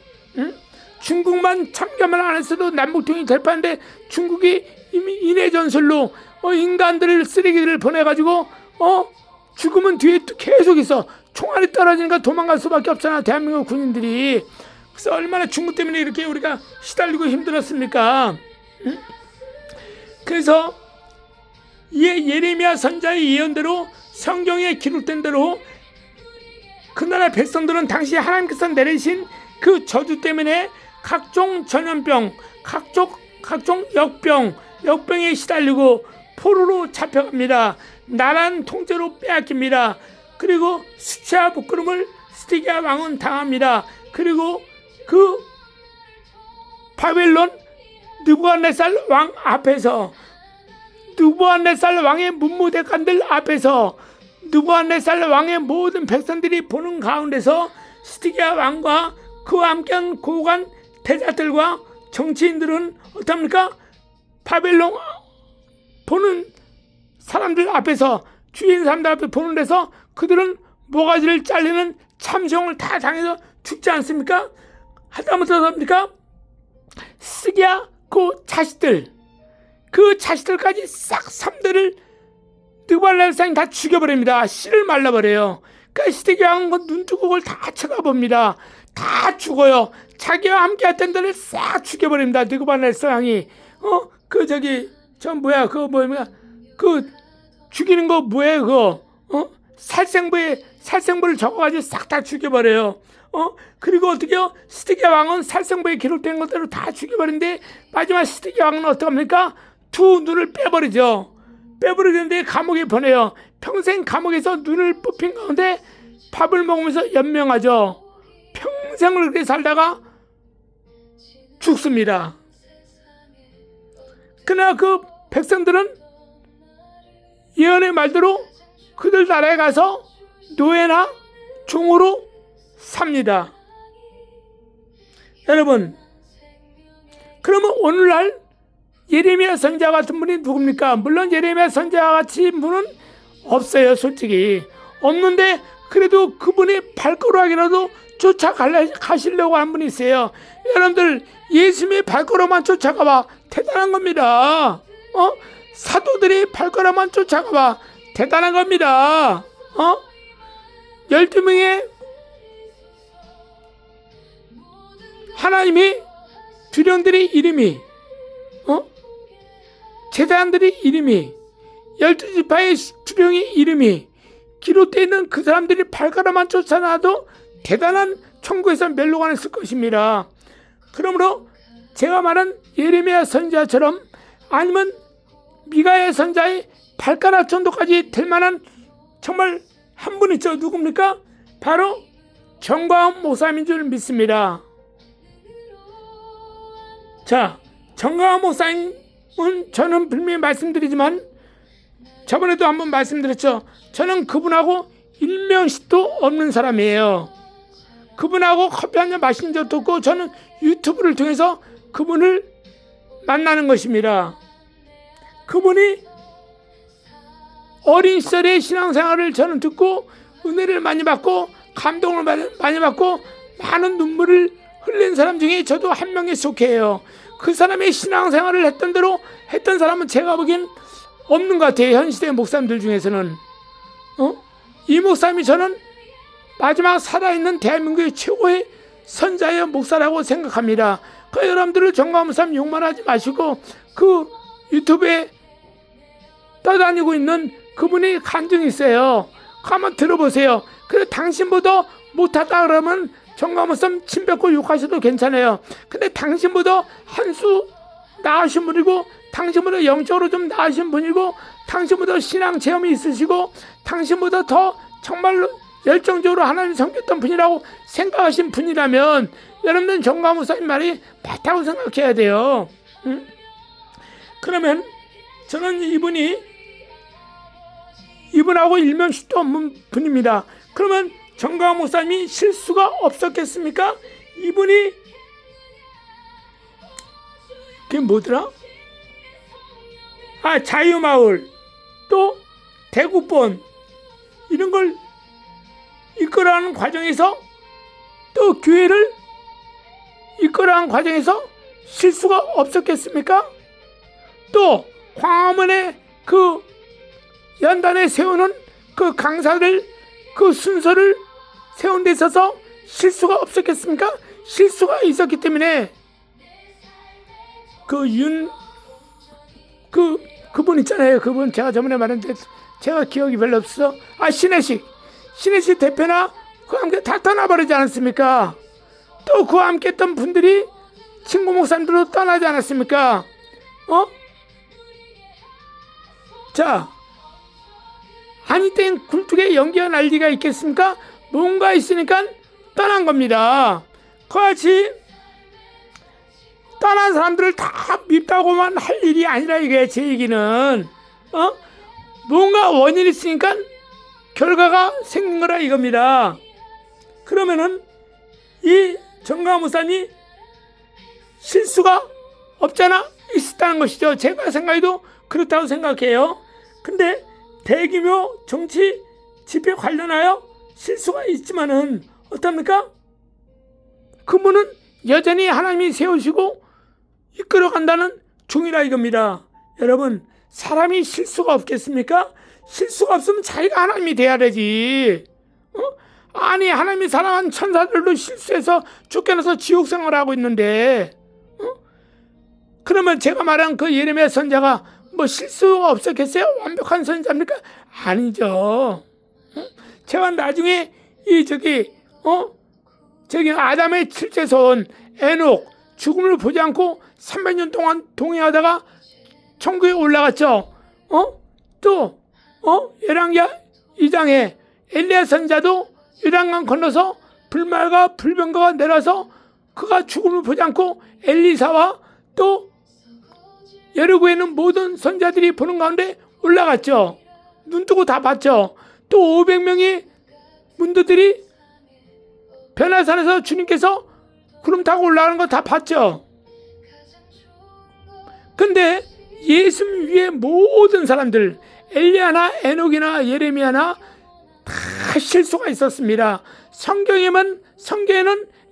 중국만 참견만 안 했어도 남북통일이 될 뻔한데 중국이 이미 인해전술로 인간들을 쓰레기들을 보내가지고 죽으면 뒤에 또 계속 있어. 총알이 떨어지니까 도망갈 수밖에 없잖아 대한민국 군인들이. 그래서 얼마나 중국 때문에 이렇게 우리가 시달리고 힘들었습니까? 그래서 예레미야 선자의 예언대로 성경에 기록된 대로 그 나라 백성들은 당시 하나님께서 내리신 그 저주 때문에 각종 전염병, 각종 역병에 시달리고 포로로 잡혀갑니다. 나란 통째로 빼앗깁니다. 그리고 수치와 부끄러움을 스디기야 왕은 당합니다. 그리고 그 바벨론 느부갓네살 왕 앞에서, 느부갓네살 왕의 문무대관들 앞에서, 느부갓네살 왕의 모든 백성들이 보는 가운데서 스디기야 왕과 그와 함께한 고관 대자들과 정치인들은 어떻습니까? 바벨론 보는 사람들 앞에서, 주인 사람들 앞에 보는 데서 그들은 모가지를 잘리는 참성을 다 당해서 죽지 않습니까? 하다못해 어떻습니까? 스디기야 그 자식들까지 싹 3대를 느부갓네살이 다 죽여버립니다. 씨를 말라버려요. 그러니까 스디기야 왕은 눈두국을 다 쳐다봅니다. 다 죽어요. 자기와 함께 했던 데를 싹 죽여버립니다. 느부갓네살 왕이 죽이는 거 뭐예요? 그거 살생부를 적어가지고 싹 다 죽여버려요. 그리고 어떻게요? 스디기야 왕은 살생부에 기록된 것대로 다 죽여버린데 마지막 스디기야 왕은 어떡합니까? 두 눈을 빼버리죠. 빼버리는데 감옥에 보내요. 평생 감옥에서 눈을 뽑힌 가운데 밥을 먹으면서 연명하죠. 평생을 그렇게 살다가 죽습니다. 그러나 그 백성들은 예언의 말대로 그들 나라에 가서 노예나 종으로 삽니다. 여러분, 그러면 오늘날 예레미야 선지자 같은 분이 누굽니까? 물론 예레미야 선지자 같이 분은 없어요. 솔직히 없는데 그래도 그분이 발걸음이라도 쫓아가시려고 한 분이 있어요. 여러분들 예수님의 발걸음만 쫓아가봐 대단한 겁니다. 사도들이 발걸음만 쫓아가봐 대단한 겁니다. 12명의 하나님이 두령들의 이름이, 제사장들의 이름이, 12지파의 두령의 이름이 기록되어 있는 그 사람들이 발걸음만 쫓아나도 대단한 천국에서 멸로가 있을 것입니다. 그러므로 제가 말한 예레미야 선지자처럼, 아니면 미가야 선지자의 발가락 정도까지 될 만한 정말 한 분 있죠. 누굽니까? 바로 정광훈 목사님인 줄 믿습니다. 자, 정광훈 목사님은 저는 분명히 말씀드리지만 저번에도 한번 말씀드렸죠. 저는 그분하고 일면식도 없는 사람이에요. 그분하고 커피 한잔 마신 적도 없고, 저는 유튜브를 통해서 그분을 만나는 것입니다. 그분이 어린 시절의 신앙생활을 저는 듣고 은혜를 많이 받고 감동을 많이 받고 많은 눈물을 흘린 사람 중에 저도 한 명에 속해요. 그 사람의 신앙생활을 했던 대로 했던 사람은 제가 보기엔 없는 것 같아요. 현 시대 목사님들 중에서는. 이 목사님이 저는 마지막 살아있는 대한민국의 최고의 선자의 목사라고 생각합니다. 그 여러분들을 정광훈 목사님 욕만 하지 마시고 그 유튜브에 떠다니고 있는 그분이 간증이 있어요. 한번 들어보세요. 그래서 당신보다 못하다 그러면 정광훈 목사님 침 뱉고 욕하셔도 괜찮아요. 근데 당신보다 한 수 나으신 분이고, 당신보다 영적으로 좀 나으신 분이고, 당신보다 신앙 체험이 있으시고, 당신보다 더 정말로 열정적으로 하나님을 섬겼던 분이라고 생각하신 분이라면 여러분들은 정광훈 목사님 말이 맞다고 생각해야 돼요. 그러면 저는 이분하고 일면식도 없는 분입니다. 그러면 정광훈 목사님이 실수가 없었겠습니까? 이분이 그게 뭐더라? 자유마을, 또 대구본 이런 걸 이끌어가는 과정에서, 또 교회를 이끌어가는 과정에서 실수가 없었겠습니까? 또 광화문에 그 연단에 세우는 그 강사들 그 순서를 세운 데 있어서 실수가 없었겠습니까? 실수가 있었기 때문에 그분 있잖아요. 그분 제가 저번에 말했는데 제가 기억이 별로 없어. 신혜식 대표나 그와 함께 다 떠나버리지 않았습니까? 또 그와 함께 했던 분들이 친구 목사님들도 떠나지 않았습니까? 자, 아니 땐 굴뚝에 연기가 날 리가 있겠습니까? 뭔가 있으니까 떠난 겁니다. 그같이 떠난 사람들을 다 밉다고만 할 일이 아니라 이게 제 얘기는 뭔가 원인이 있으니까 결과가 생긴 거라 이겁니다. 그러면은 이 정강 목사님이 실수가 없잖아 있었다는 것이죠. 제가 생각해도 그렇다고 생각해요. 근데 대규모 정치 집회 관련하여 실수가 있지만은 어떻습니까? 그분은 여전히 하나님이 세우시고 이끌어간다는 중이라 이겁니다. 여러분, 사람이 실수가 없겠습니까? 실수가 없으면 자기가 하나님이 돼야 되지. 아니 하나님이 사랑한 천사들도 실수해서 쫓겨나서 지옥 생활을 하고 있는데 그러면 제가 말한 그 예레미야 선자가 뭐 실수가 없었겠어요? 완벽한 선자입니까? 아니죠. 제가 나중에 저기 아담의 칠째손 에녹 죽음을 보지 않고 300년 동안 동행하다가 천국에 올라갔죠. 또 열왕기하 2장에 엘리야 선자도 요단강 건너서 불말과 불병거가 내려서 그가 죽음을 보지 않고 엘리사와 또 여리고에 있는 모든 선자들이 보는 가운데 올라갔죠. 눈 뜨고 다 봤죠. 또 500명의 문도들이 변화산에서 주님께서 구름 타고 올라가는 거 다 봤죠. 근데 예수 위에 모든 사람들 엘리야나 에녹이나 예레미야나 다 실수가 있었습니다. 성경에는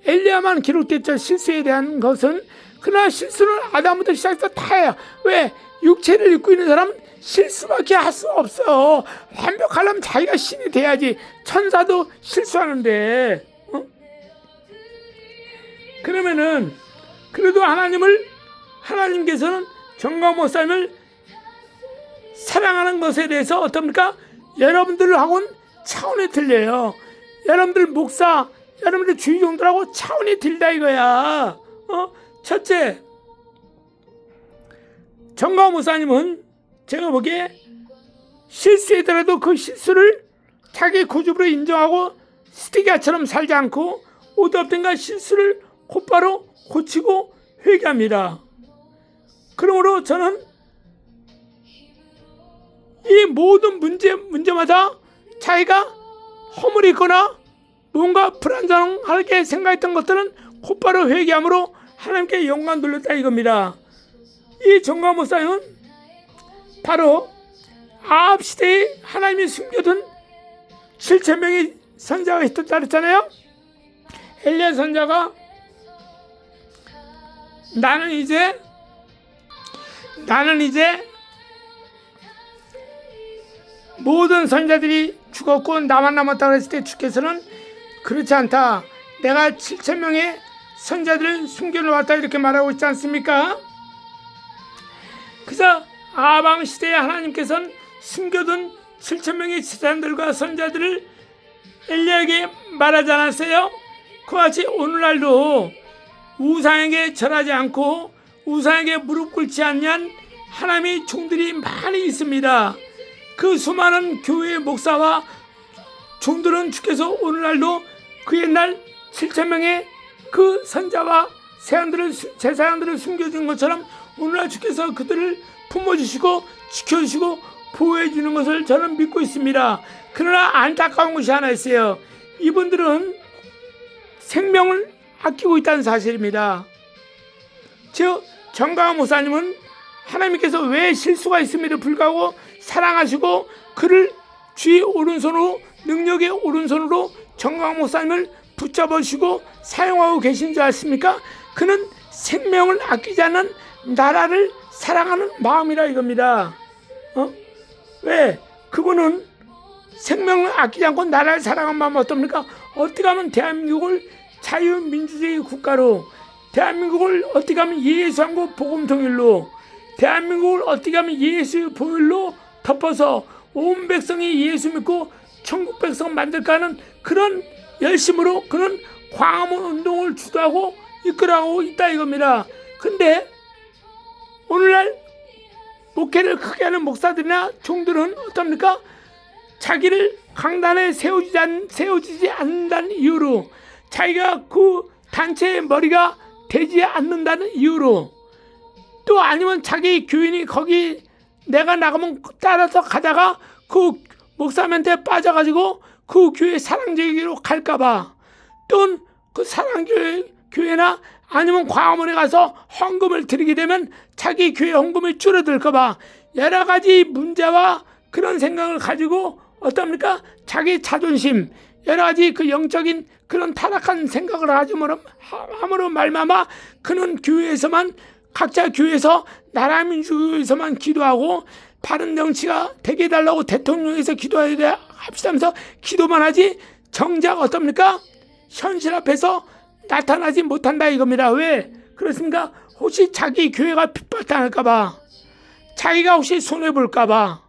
엘리야만 기록됐죠. 실수에 대한 것은. 그러나 실수는 아담부터 시작해서 다 해요. 왜? 육체를 입고 있는 사람은 실수밖에 할 수 없어. 완벽하려면 자기가 신이 돼야지. 천사도 실수하는데. 그러면은 그래도 하나님께서는 정강 목사님을 사랑하는 것에 대해서 어떻습니까? 여러분들하고는 차원이 틀려요. 여러분들 목사, 여러분들 주의종들하고 차원이 틀다 이거야. 첫째, 정강 목사님은 제가 보기에 실수했더라도 그 실수를 자기 고집으로 인정하고 스티기아처럼 살지 않고 어떻든가 실수를 곧바로 고치고 회개합니다. 그러므로 저는 이 모든 문제마다 자기가 허물이 있거나 뭔가 불안정하게 생각했던 것들은 곧바로 회개함으로 하나님께 영광 돌렸다 이겁니다. 이 정강 목사님은 바로 아합 시대에 하나님이 숨겨둔 7,000명의 선자가 있었다 그랬잖아요. 엘리야 선자가 나는 이제 모든 선자들이 죽었고 나만 남았다 그랬을 때 주께서는 그렇지 않다. 내가 7,000명의 선자들을 숨겨놓았다 이렇게 말하고 있지 않습니까? 그래서 아방 시대에 하나님께서는 숨겨둔 7,000명의 제사장들과 선자들을 엘리야에게 말하지 않았어요? 그와 같이 오늘날도 우상에게 절하지 않고 우상에게 무릎 꿇지 않는 하나님의 종들이 많이 있습니다. 그 수많은 교회의 목사와 종들은 주께서 오늘날도 그 옛날 7,000명의 그 선자와 제사장들을 숨겨준 것처럼 오늘날 주께서 그들을 품어주시고 지켜주시고 보호해주는 것을 저는 믿고 있습니다. 그러나 안타까운 것이 하나 있어요. 이분들은 생명을 아끼고 있다는 사실입니다. 즉 정강 목사님은 하나님께서 왜 실수가 있음에도 불구하고 사랑하시고 그를 주의 오른손으로 능력의 오른손으로 정강 목사님을 붙잡으시고 사용하고 계신 줄 아십니까? 그는 생명을 아끼지 않는 나라를 사랑하는 마음이라 이겁니다. 왜? 그분은 생명을 아끼지 않고 나라를 사랑하는 마음 어떻습니까? 어떻게 하면 대한민국을 자유민주주의 국가로, 대한민국을 어떻게 하면 예수한국 복음통일로, 대한민국을 어떻게 하면 예수의 보혈로 덮어서 온 백성이 예수 믿고 천국 백성 만들까 하는 그런 열심으로 그는 광화문 운동을 주도하고 이끌어가고 있다 이겁니다. 근데 오늘날 목회를 크게 하는 목사들이나 종들은 어떻습니까? 자기를 강단에 세워지지 않는다는 이유로, 자기가 그 단체의 머리가 되지 않는다는 이유로, 또 아니면 자기 교인이 거기 내가 나가면 따라서 가다가 그 목사님한테 빠져가지고 그 교회 사랑제기로 갈까봐, 또는 그 사랑교회나 아니면 광화문에 가서 헌금을 드리게 되면 자기 교회 헌금이 줄어들까봐 여러 가지 문제와 그런 생각을 가지고 어떻습니까? 자기 자존심, 여러 가지 그 영적인 그런 타락한 생각을 함으로 말미암아 그는 교회에서만, 각자 교회에서 나라 민주에서만 기도하고 바른 정치가 되게 해달라고 대통령에서 기도해야 합시다면서 기도만 하지 정작 어떻습니까? 현실 앞에서 나타나지 못한다 이겁니다. 왜 그렇습니까? 혹시 자기 교회가 핍박당할까봐, 자기가 혹시 손해볼까봐,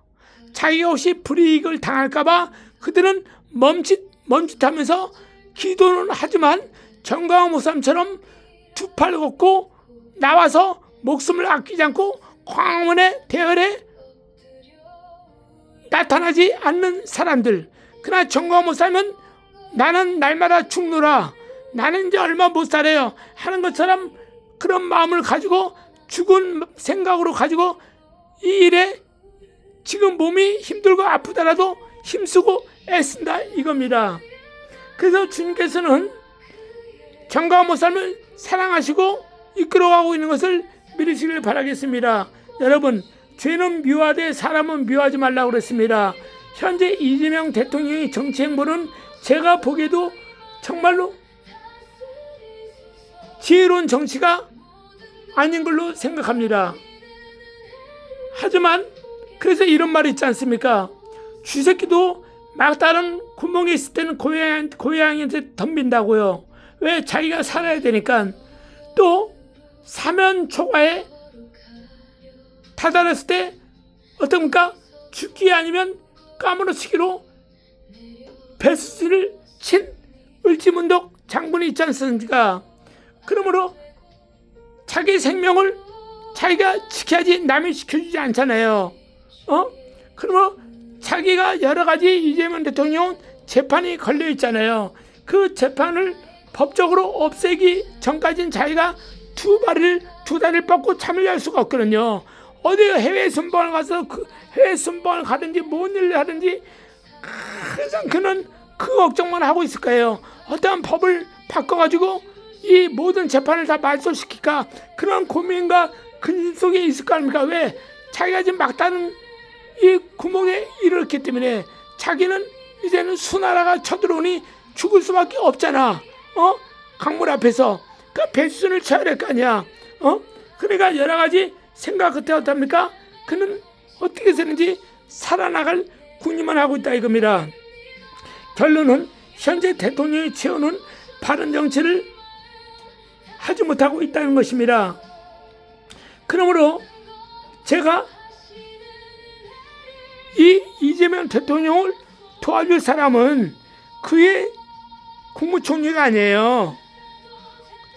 자기가 혹시 불이익을 당할까봐 그들은 멈칫하면서 기도는 하지만 정광훈 목사님처럼 두 팔 걷고 나와서 목숨을 아끼지 않고 광화문의 대열에 나타나지 않는 사람들. 그러나 정광훈 목사님은 나는 날마다 죽노라, 나는 이제 얼마 못 살아요 하는 것처럼 그런 마음을 가지고 죽은 생각으로 가지고 이 일에 지금 몸이 힘들고 아프더라도 힘쓰고 애쓴다 이겁니다. 그래서 주님께서는 정광훈 목사님을 사랑하시고 이끌어가고 있는 것을 믿으시길 바라겠습니다. 여러분, 죄는 미워하되 사람은 미워하지 말라고 그랬습니다. 현재 이재명 대통령의 정치 행보는 제가 보기에도 정말로 지혜로운 정치가 아닌 걸로 생각합니다. 하지만 그래서 이런 말이 있지 않습니까? 쥐새끼도 막다른 구멍에 있을 때는 고양이한테 덤빈다고요. 왜? 자기가 살아야 되니까. 또 사면 초과에 다다랐을 때 어떻습니까? 죽기 아니면 까무러치기로 배수진을 친 을지문덕 장군이 있지 않습니까? 그러므로 자기 생명을 자기가 지켜야지 남이 지켜주지 않잖아요. 그러므로 자기가 여러 가지 이재명 대통령 재판이 걸려 있잖아요. 그 재판을 법적으로 없애기 전까지는 자기가 두 다리를 뻗고 참을 할 수가 없거든요. 어디 해외 순방을 가서 해외 순방을 가든지 뭔 일을 하든지 항상 그는 그 걱정만 하고 있을 거예요. 어떠한 법을 바꿔가지고 이 모든 재판을 다 말소시킬까, 그런 고민과 근심 속에 있을 거 아닙니까? 왜? 자기가 지금 막다른 이 구멍에 이르렀기 때문에 자기는 이제는 수나라가 쳐들어오니 죽을 수밖에 없잖아. 강물 앞에서 그 배수진을 쳐야 될 거 아니야. 그러니까 여러 가지 생각 끝에 어떻습니까? 그는 어떻게 해서든지 살아나갈 궁리만 하고 있다 이겁니다. 결론은 현재 대통령이 채우는 바른 정치를 하지 못하고 있다는 것입니다. 그러므로 제가 이 이재명 대통령을 도와줄 사람은 그의 국무총리가 아니에요.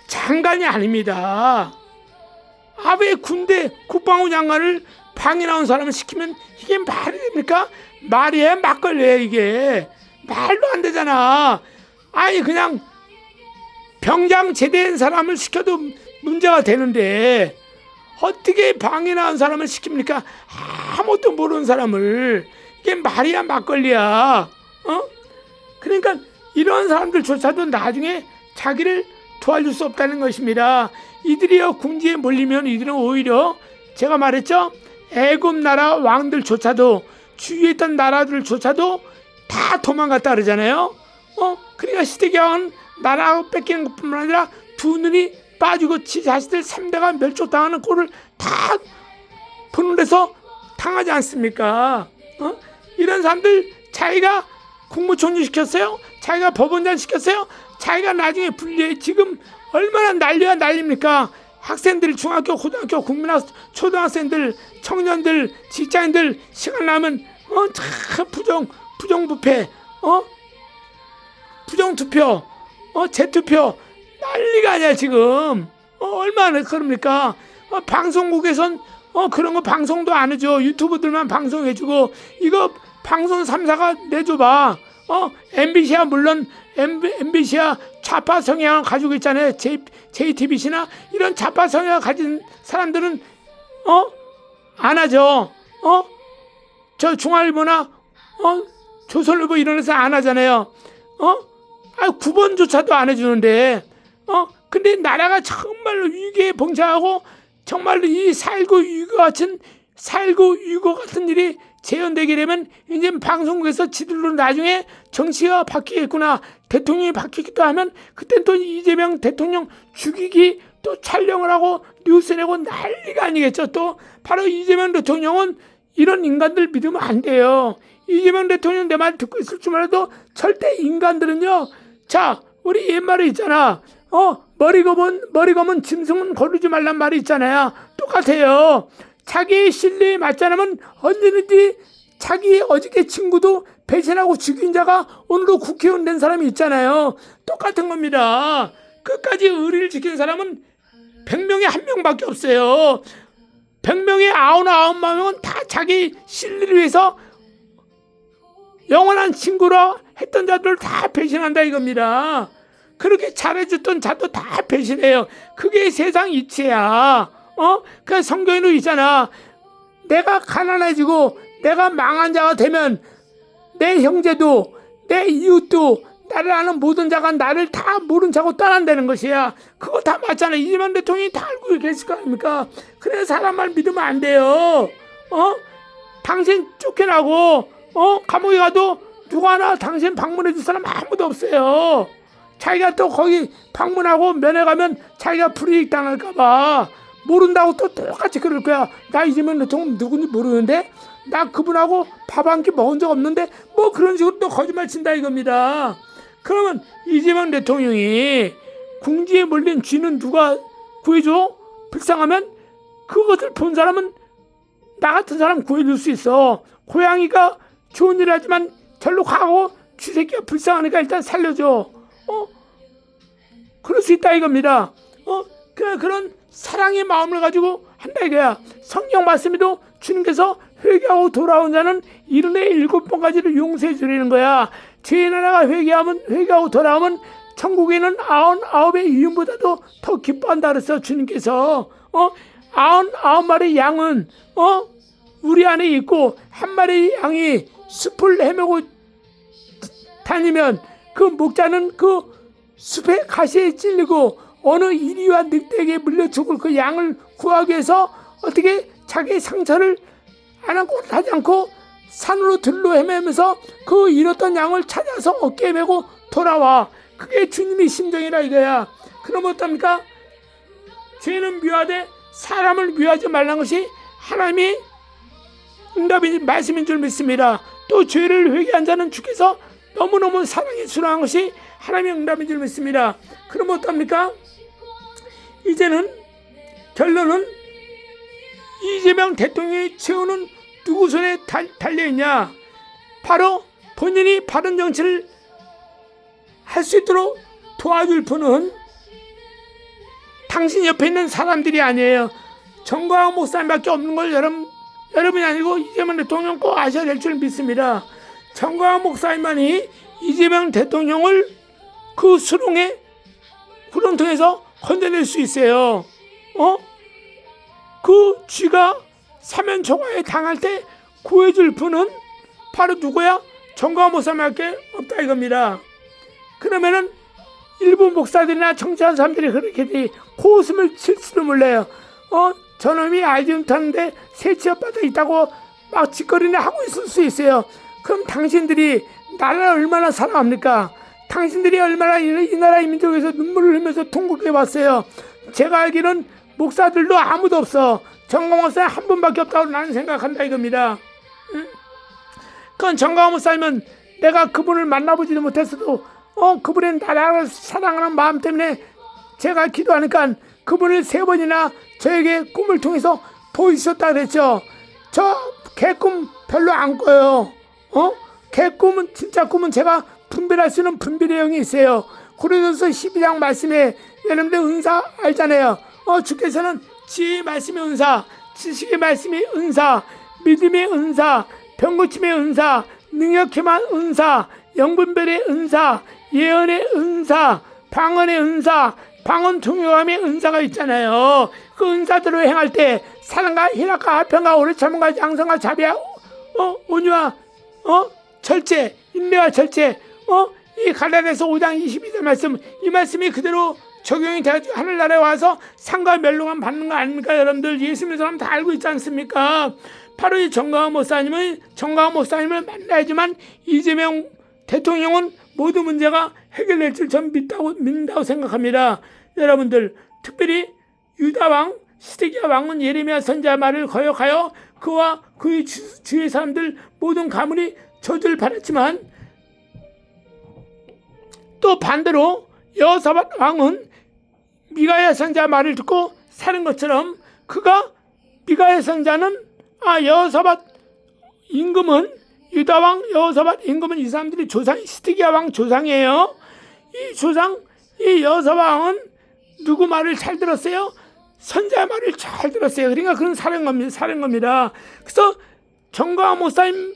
장관이 아닙니다. 왜 군대 국방부 장관을 방해 나온 사람을 시키면 이게 말이 됩니까? 말이에요? 막걸리예요 이게. 말도 안 되잖아. 아니 그냥 병장 제대한 사람을 시켜도 문제가 되는데 어떻게 방해 나온 사람을 시킵니까? 아무것도 모르는 사람을. 이게 말이야 막걸리야. 그러니까 이런 사람들조차도 나중에 자기를 도와줄 수 없다는 것입니다. 이들이요 궁지에 몰리면 이들은 오히려 제가 말했죠, 애굽 나라 왕들조차도 주위에 있던 나라들조차도 다 도망갔다 그러잖아요. 그러니까 시대기왕은 나라 뺏기는 것뿐만 아니라 두 눈이 빠지고 지 자신들 3대가 멸족당하는 꼴을 다 보는 데서 당하지 않습니까? 이런 사람들 자기가 국무총리 시켰어요? 자기가 법원장 시켰어요? 자기가 나중에 분리해. 지금 얼마나 난리가 난립니까? 학생들, 중학교, 고등학교, 초등학생들, 청년들, 직장인들 시간 나면 참 부정부패, 부정투표, 재투표 난리가 아니야 지금. 얼마나 그럽니까? 방송국에선 그런 거 방송도 안 해줘. 유튜브들만 방송해주고, 이거 방송 3사가 내줘봐. MBC야 물론 MBC야 좌파 성향을 가지고 있잖아요. JTBC나 이런 좌파 성향을 가진 사람들은 안 하죠. 저 중앙일보나 조선일보 이런 데서 안 하잖아요. 9번조차도 안 해주는데, 근데 나라가 정말로 위기에 봉착하고 정말로 이 4.19 유고 같은 일이 재현되게 되면 이제 방송국에서 지들로 나중에 정치가 바뀌겠구나, 대통령이 바뀌기도 하면 그땐 또 이재명 대통령 죽이기 또 촬영을 하고 뉴스 내고 난리가 아니겠죠. 또 바로 이재명 대통령은 이런 인간들 믿으면 안 돼요. 이재명 대통령 내 말 듣고 있을 줄 알아도 절대 인간들은요. 자, 우리 옛말에 있잖아. 머리 검은 짐승은 거르지 말란 말이 있잖아요. 똑같아요. 자기의 신뢰에 맞지 않으면 언제든지 자기 어저께 친구도 배신하고 죽인 자가 오늘도 국회의원 된 사람이 있잖아요. 똑같은 겁니다. 끝까지 의리를 지킨 사람은 100명에 1명밖에 없어요. 100명에 99명은 다 자기 신뢰를 위해서 영원한 친구라 했던 자들을 다 배신한다 이겁니다. 그렇게 잘해줬던 자도 다 배신해요. 그게 세상 이치야. 그 성경에도 있잖아. 내가 가난해지고 내가 망한 자가 되면 내 형제도 내 이웃도 나를 아는 모든 자가 나를 다 모른 척하고 떠난다는 것이야. 그거 다 맞잖아. 이재명 대통령이 다 알고 계실 거 아닙니까? 그래서 사람 말 믿으면 안 돼요. 당신 쫓겨나고 감옥에 가도 누가 하나 당신 방문해 줄 사람 아무도 없어요. 자기가 또 거기 방문하고 면회 가면 자기가 불이익 당할까봐 모른다고 또 똑같이 그럴 거야. 나 이재명 대통령 누군지 모르는데, 나 그분하고 밥 한 끼 먹은 적 없는데, 뭐 그런 식으로 또 거짓말 친다 이겁니다. 그러면 이재명 대통령이 궁지에 몰린 쥐는 누가 구해줘? 불쌍하면 그것을 본 사람은 나 같은 사람 구해줄 수 있어. 고양이가 좋은 일 하지만 절로 가고 쥐새끼가 불쌍하니까 일단 살려줘. 그럴 수 있다 이겁니다. 그런 사랑의 마음을 가지고 한다 이거야. 성경 말씀에도 주님께서 회개하고 돌아온 자는 77 번까지를 용서해 주려는 거야. 죄인 하나가 회개하고 돌아오면 천국에는 99의 이윤보다도 더 기뻐한다 그랬어 주님께서. 99마리 양은 우리 안에 있고, 한 마리 양이 숲을 헤매고 다니면 그 목자는 그 숲의 가시에 찔리고 어느 이리와 늑대에게 물려 죽을 그 양을 구하기 위해서 어떻게 자기 상처를 하지 않고 산으로 들로 헤매면서 그 잃었던 양을 찾아서 어깨에 메고 돌아와. 그게 주님의 심정이라 이거야. 그럼 어떻습니까? 죄는 미워하되 사람을 미워하지 말라는 것이 하나님의 응답인 말씀인 줄 믿습니다. 또 죄를 회개한 자는 주께서 너무너무 사랑해 주라는 것이 하나님의 응답인 줄 믿습니다. 그럼 어떡합니까? 이제는 결론은 이재명 대통령의 최후는 누구 손에 달려있냐? 바로 본인이 바른 정치를 할 수 있도록 도와줄 분은 당신 옆에 있는 사람들이 아니에요. 정광훈 목사님밖에 없는 걸 여러분이 아니고 이재명 대통령 꼭 아셔야 될 줄 믿습니다. 정광훈 목사님만이 이재명 대통령을 그 수렁의 구렁텅이에서 건져낼 수 있어요. 그 쥐가 사면초가에 당할 때 구해줄 분은 바로 누구야? 정광훈 목사님밖에 없다 이겁니다. 그러면은 일부 목사들이나 정치하는 사람들이 그렇게 코웃음을 칠지도 몰라요. 저놈이 알지 못하는데 새치업받아 있다고 막 짓거리나 하고 있을 수 있어요. 그럼 당신들이 나라를 얼마나 사랑합니까? 당신들이 얼마나 이 나라 이 민족에서 눈물을 흘리면서 통곡해 왔어요. 제가 알기로는 목사들도 아무도 없어. 정광훈 목사님 한 분밖에 없다고 나는 생각한다 이겁니다. 응? 그건 정광훈 목사님은 내가 그분을 만나보지도 못했어도 그분의 나라를 사랑하는 마음 때문에 제가 기도하니까 그분을 3번이나 저에게 꿈을 통해서 보이셨다 그랬죠. 저 개꿈 별로 안 꿔요. 개꿈은 진짜 꿈은 제가 분별할 수 있는 분별의 영이 있어요. 고린도서 12장 말씀에 여러분들 은사 알잖아요. 주께서는 지혜의 말씀의 은사, 지식의 말씀의 은사, 믿음의 은사, 병고침의 은사, 능력케만 은사, 영분별의 은사, 예언의 은사, 방언의 은사, 방언 통역함의 은사가 있잖아요. 그 은사대로 행할 때 사랑과 희락과 화평과 오래 참음과 양성과 자비와 온유와 절제, 인내와 절제, 이 갈라디아서 5장 22절 말씀, 이 말씀이 그대로 적용이 돼가지고 하늘나라에 와서 상과 멸롱함 받는 거 아닙니까? 여러분들 예수 믿는 사람 다 알고 있지 않습니까? 바로 이 정광훈 목사님을 만나야지만 이재명 대통령은 모든 문제가 해결될 줄 전 믿는다고 생각합니다. 여러분들, 특별히 유다 왕 시드기야 왕은 예레미야 선지자 말을 거역하여 그와 그의 주의 사람들 모든 가문이 저주를 받았지만, 또 반대로 여호사밧 왕은 미가야 선지자 말을 듣고 사는 것처럼, 그가 미가야 선지자는 여호사밧 임금은 유다 왕 여호사밧 임금은 이 사람들이 조상, 시드기야 왕 조상이에요. 이 여호사밧 왕은 누구 말을 잘 들었어요? 선지자 말을 잘 들었어요. 그러니까 그런 사는 겁니다. 그래서 정광훈 목사님이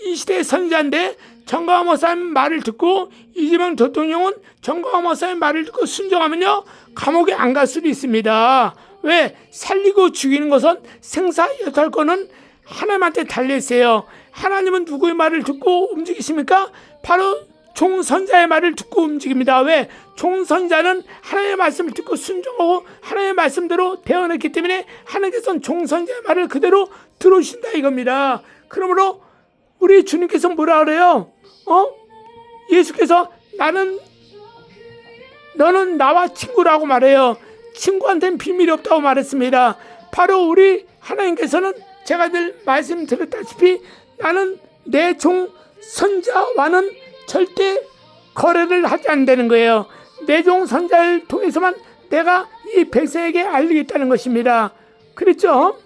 이 시대의 선지자인데, 정광훈 목사님 말을 듣고 이재명 대통령은 정광훈 목사님 말을 듣고 순종하면요, 감옥에 안 갈 수도 있습니다. 왜? 살리고 죽이는 것은 생사여탈권은 하나님한테 달려있어요. 하나님은 누구의 말을 듣고 움직이십니까? 바로 종선자의 말을 듣고 움직입니다. 왜? 종선자는 하나님의 말씀을 듣고 순종하고 하나님의 말씀대로 대언했기 때문에 하나님께서는 종선자의 말을 그대로 들어오신다 이겁니다. 그러므로 우리 주님께서 뭐라 그래요? 예수께서 너는 나와 친구라고 말해요. 친구한테는 비밀이 없다고 말했습니다. 바로 우리 하나님께서는 제가 늘 말씀드렸다시피 나는 내 종 선자와는 절대 거래를 하지 않는다는 거예요. 내 종 선자를 통해서만 내가 이 백성에게 알리겠다는 것입니다. 그렇죠?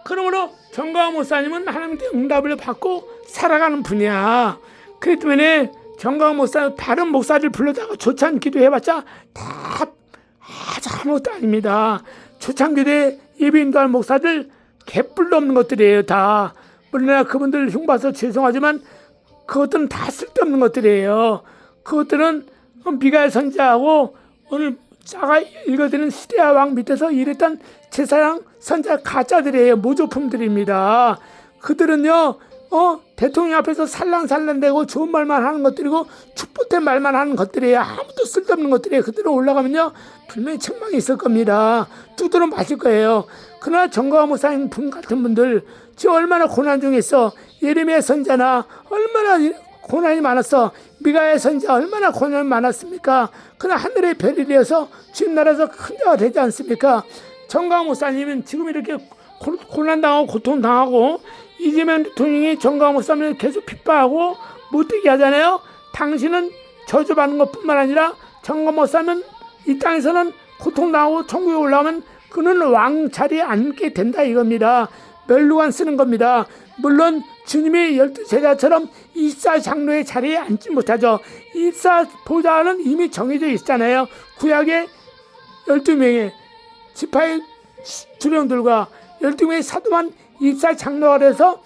그러므로 정광훈 목사님은 하나님께 응답을 받고 살아가는 분이야. 그렇기 때문에 정광훈 목사님 다른 목사들 불러다가 조찬 기도해봤자 다 아무것도 아닙니다. 초창기대 예배인도할 목사들 개뿔도 없는 것들이에요. 다. 물론 그분들 흉봐서 죄송하지만 그것들은 다 쓸데없는 것들이에요. 그것들은 미가야 선지자하고 오늘 자가 읽어드리는 시대야 왕 밑에서 일했던 제사장 선지자 가짜들이에요. 모조품들입니다. 그들은요 대통령 앞에서 살랑살랑대고 좋은 말만 하는 것들이고 축복된 말만 하는 것들이에요. 아무도 쓸데없는 것들이에요. 그대로 올라가면요 분명히 책망이 있을 겁니다. 두드러 맞을 거예요. 그러나 정광훈 목사님 분 같은 분들 지금 얼마나 고난 중에 있어. 예레미야 선지자나 얼마나 고난이 많았어. 미가야 선지자 얼마나 고난이 많았습니까? 그러나 하늘의 별이 되어서 주님 나라에서 큰 자가 되지 않습니까? 정광훈 목사님은 지금 이렇게 고난당하고 고통당하고 이재명 대통령이 정광훈 목사님을 계속 핍박하고 못되게 하잖아요. 당신은 저주받는 것뿐만 아니라 정광훈 목사님은 이 땅에서는 고통당하고 천국에 올라오면 그는 왕 자리에 앉게 된다 이겁니다. 멸류관 쓰는 겁니다. 물론 주님의 12제자처럼 24장로의 자리에 앉지 못하죠. 24보좌는 이미 정해져 있잖아요. 구약의 12명의 지파의 주령들과 12명의 사도만 24장로가 돼서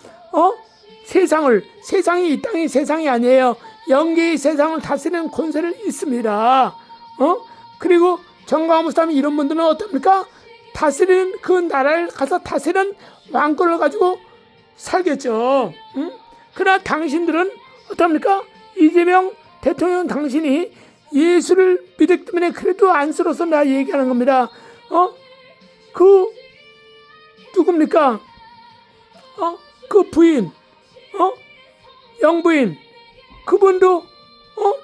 세상이 이 땅이 세상이 아니에요. 영계의 세상을 다스리는 권세를 있습니다. 그리고 정광훈 목사님 이런 분들은 어떻습니까? 다스리는 그 나라를 가서 다스리는 왕권을 가지고 살겠죠. 그러나 당신들은 어떻습니까? 이재명 대통령 당신이 예수를 믿었기 때문에 그래도 안쓰러워서 나 얘기하는 겁니다. 그 누굽니까? 그 부인, 영부인, 그분도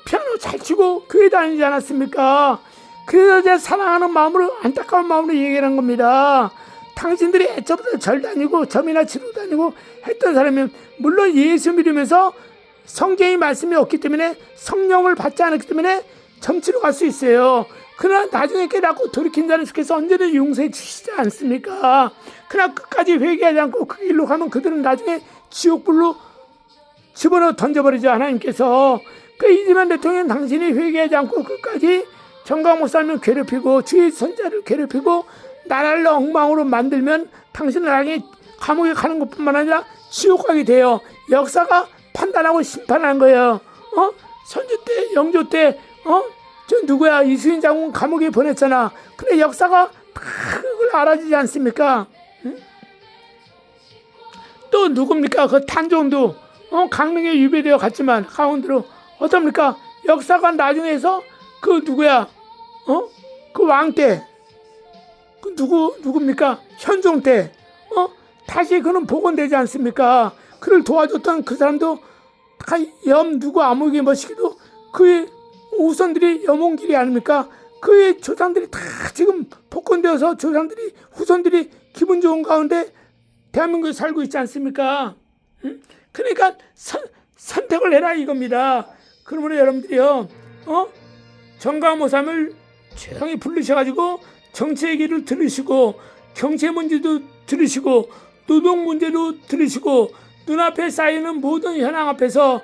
피아노 잘 치고 교회 다니지 않았습니까? 그래서 제가 사랑하는 마음으로 안타까운 마음으로 얘기하는 겁니다. 당신들이 애초부터 절 다니고 점이나 치러 다니고 했던 사람이면 물론 예수 믿으면서 성경의 말씀이 없기 때문에 성령을 받지 않았기 때문에 점치러 갈 수 있어요. 그러나 나중에 깨닫고 돌이킨 자는 주께서 언제든 용서해 주시지 않습니까? 그러나 끝까지 회개하지 않고 그 길로 가면 그들은 나중에 지옥불로 집어넣어 던져버리죠. 하나님께서. 그 이재명 대통령 당신이 회개하지 않고 끝까지 정강 목사님을 괴롭히고 주의 선자를 괴롭히고 나라를 엉망으로 만들면 당신은 나중에 감옥에 가는 것뿐만 아니라 지옥 가게 돼요. 역사가 판단하고 심판하는 거예요. 선조 때, 영조 때, 저 누구야? 이수인 장군 감옥에 보냈잖아. 근데 역사가 그걸 알아주지 않습니까? 응? 또 누굽니까? 그 탄종도 강릉에 유배되어 갔지만 강원도로 어떻습니까? 역사가 나중에서 그 누구야? 그 왕 때, 그 누굽니까? 현종 때, 다시 그는 복원되지 않습니까? 그를 도와줬던 그 사람도 다 누구 아무에게 멋이기도 그의 후손들이 염원길이 아닙니까? 그의 조상들이 다 지금 복권되어서 조상들이 후손들이 기분 좋은 가운데 대한민국에 살고 있지 않습니까? 응? 그러니까 선택을 해라 이겁니다. 그러므로 여러분들이요, 정강모삼을 조용히 부르셔가지고 정치 얘기를 들으시고 경제 문제도 들으시고 노동 문제도 들으시고 눈앞에 쌓이는 모든 현황 앞에서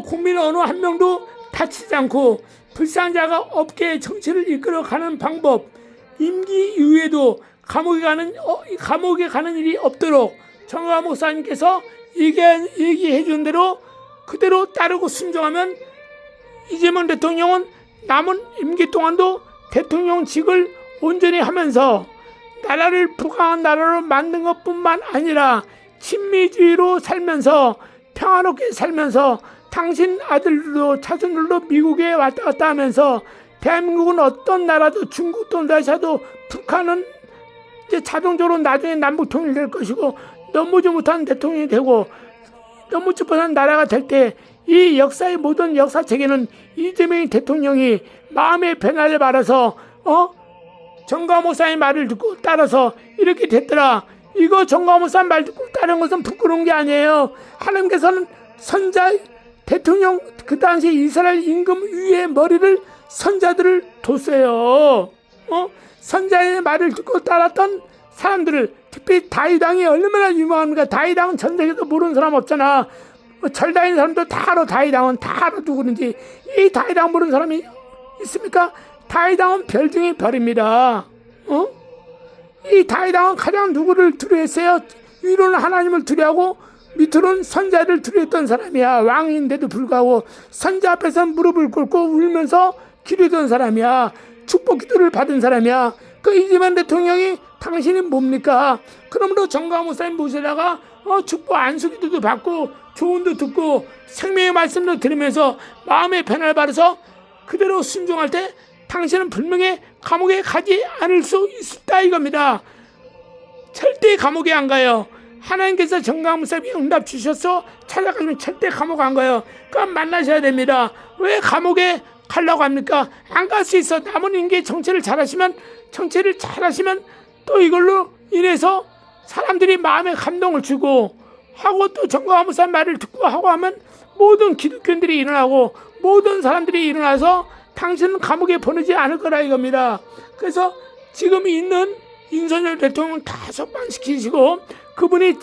국민 어느 한 명도 다치지 않고 불쌍한 자가 없게 정치를 이끌어가는 방법, 임기 이후에도 감옥에 가는 일이 없도록 정강 목사님께서 얘기해 준 대로 그대로 따르고 순종하면 이재명 대통령은 남은 임기 동안도 대통령직을 온전히 하면서 나라를 부강한 나라로 만든 것뿐만 아니라 친미주의로 살면서 평화롭게 살면서 당신 아들들도 자손들도 미국에 왔다 갔다 하면서 대한민국은 어떤 나라도 중국도 러시아도 북한은 이제 자동적으로 나중에 남북 통일될 것이고 넘보지 못한 대통령이 되고 넘보지 못한 나라가 될 때 이 역사의 모든 역사 체계는 이재명 대통령이 마음의 변화를 받아서 정강 목사의 말을 듣고 따라서 이렇게 됐더라. 이거 정강 목사 말 듣고 따르는 것은 부끄러운 게 아니에요. 하나님께서는 선자 대통령 그 당시 이스라엘 임금 위에 머리를 선자들을 뒀어요. 선자의 말을 듣고 따랐던 사람들을 특히 다윗 왕이 얼마나 유명합니까? 다윗 왕은 전 세계에서 모르는 사람 없잖아. 절 다니는 사람도 다 알아. 다윗 왕은 다 알아 누구든지. 이 다윗 왕 모르는 사람이 있습니까? 다윗 왕은 별 중에 별입니다. 이 다윗 왕은 가장 누구를 두려워했어요? 위로는 하나님을 두려워하고 밑으로는 선자를 두려워했던 사람이야. 왕인데도 불구하고 선자 앞에서 무릎을 꿇고 울면서 기도했던 사람이야. 축복 기도를 받은 사람이야. 그 이재명 대통령이 당신이 뭡니까? 그러므로 정강 목사님 모시다가 축복 안수 기도도 받고 조언도 듣고 생명의 말씀도 들으면서 마음의 변화를 받아서 그대로 순종할 때 당신은 분명히 감옥에 가지 않을 수 있다 이겁니다. 절대 감옥에 안 가요. 하나님께서 정강 목사님이 응답 주셔서 찾아가시면 절대 감옥 안 가요. 그럼 만나셔야 됩니다. 왜 감옥에 가려고 합니까? 안 갈 수 있어. 남은 인계 정치를 잘하시면 또 이걸로 인해서 사람들이 마음에 감동을 주고 하고 또 정강 목사님 말을 듣고 하고 하면 모든 기독교인들이 일어나고 모든 사람들이 일어나서 당신은 감옥에 보내지 않을 거라 이겁니다. 그래서 지금 있는 윤석열 대통령 다 석방시키시고 그분이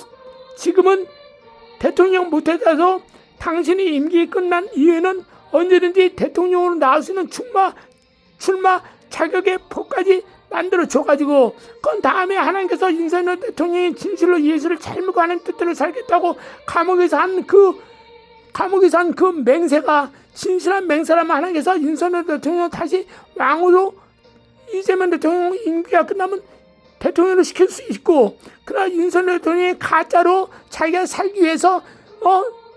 지금은 대통령 못해서 당신이 임기 끝난 이후에는 언제든지 대통령으로 나올 수 있는 출마 자격의 법까지 만들어 줘가지고 그건 다음에 하나님께서 윤석열 대통령이 진실로 예수를 잘 믿고 하는 뜻대로 살겠다고 감옥에서 한 그 맹세가 진실한 맹세라면 하나님께서 윤석열 대통령 다시 왕으로 이재명 대통령 임기가 끝나면 대통령으로 시킬 수 있고 그러나 윤석열 대통령이 가짜로 자기가 살기 위해서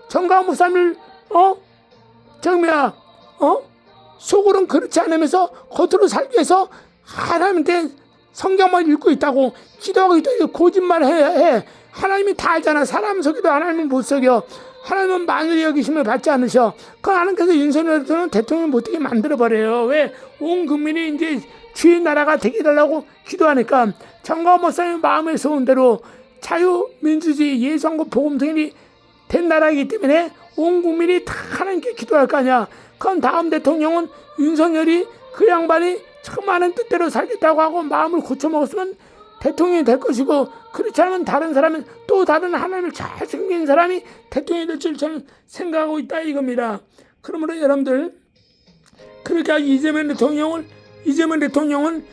정강 목사님을 속으로는 그렇지 않으면서 겉으로 살기 위해서 하나님한테 성경만 읽고 있다고 기도하고 있다고 거짓말해. 하나님이 다 알잖아. 사람 속여도 하나님은 못 속여. 하나님은 만유의 여기심을 받지 않으셔. 그 하나님께서 윤석열 대통령 못되게 만들어버려요. 왜? 온 국민이 이제 주의 나라가 되게 해달라고 기도하니까 정강 목사님 마음에 소원 대로 자유민주주의 예수한국 복음통일이 된 나라이기 때문에 온 국민이 다 하나님께 기도할 거 아니야. 그럼 다음 대통령은 윤석열이 그 양반이 참 많은 뜻대로 살겠다고 하고 마음을 고쳐먹었으면 대통령이 될 것이고 그렇지 않으면 다른 사람은 또 다른 하나님을 잘 섬기는 사람이 대통령이 될 줄 저는 생각하고 있다 이겁니다. 그러므로 여러분들 그렇게 이재명 대통령은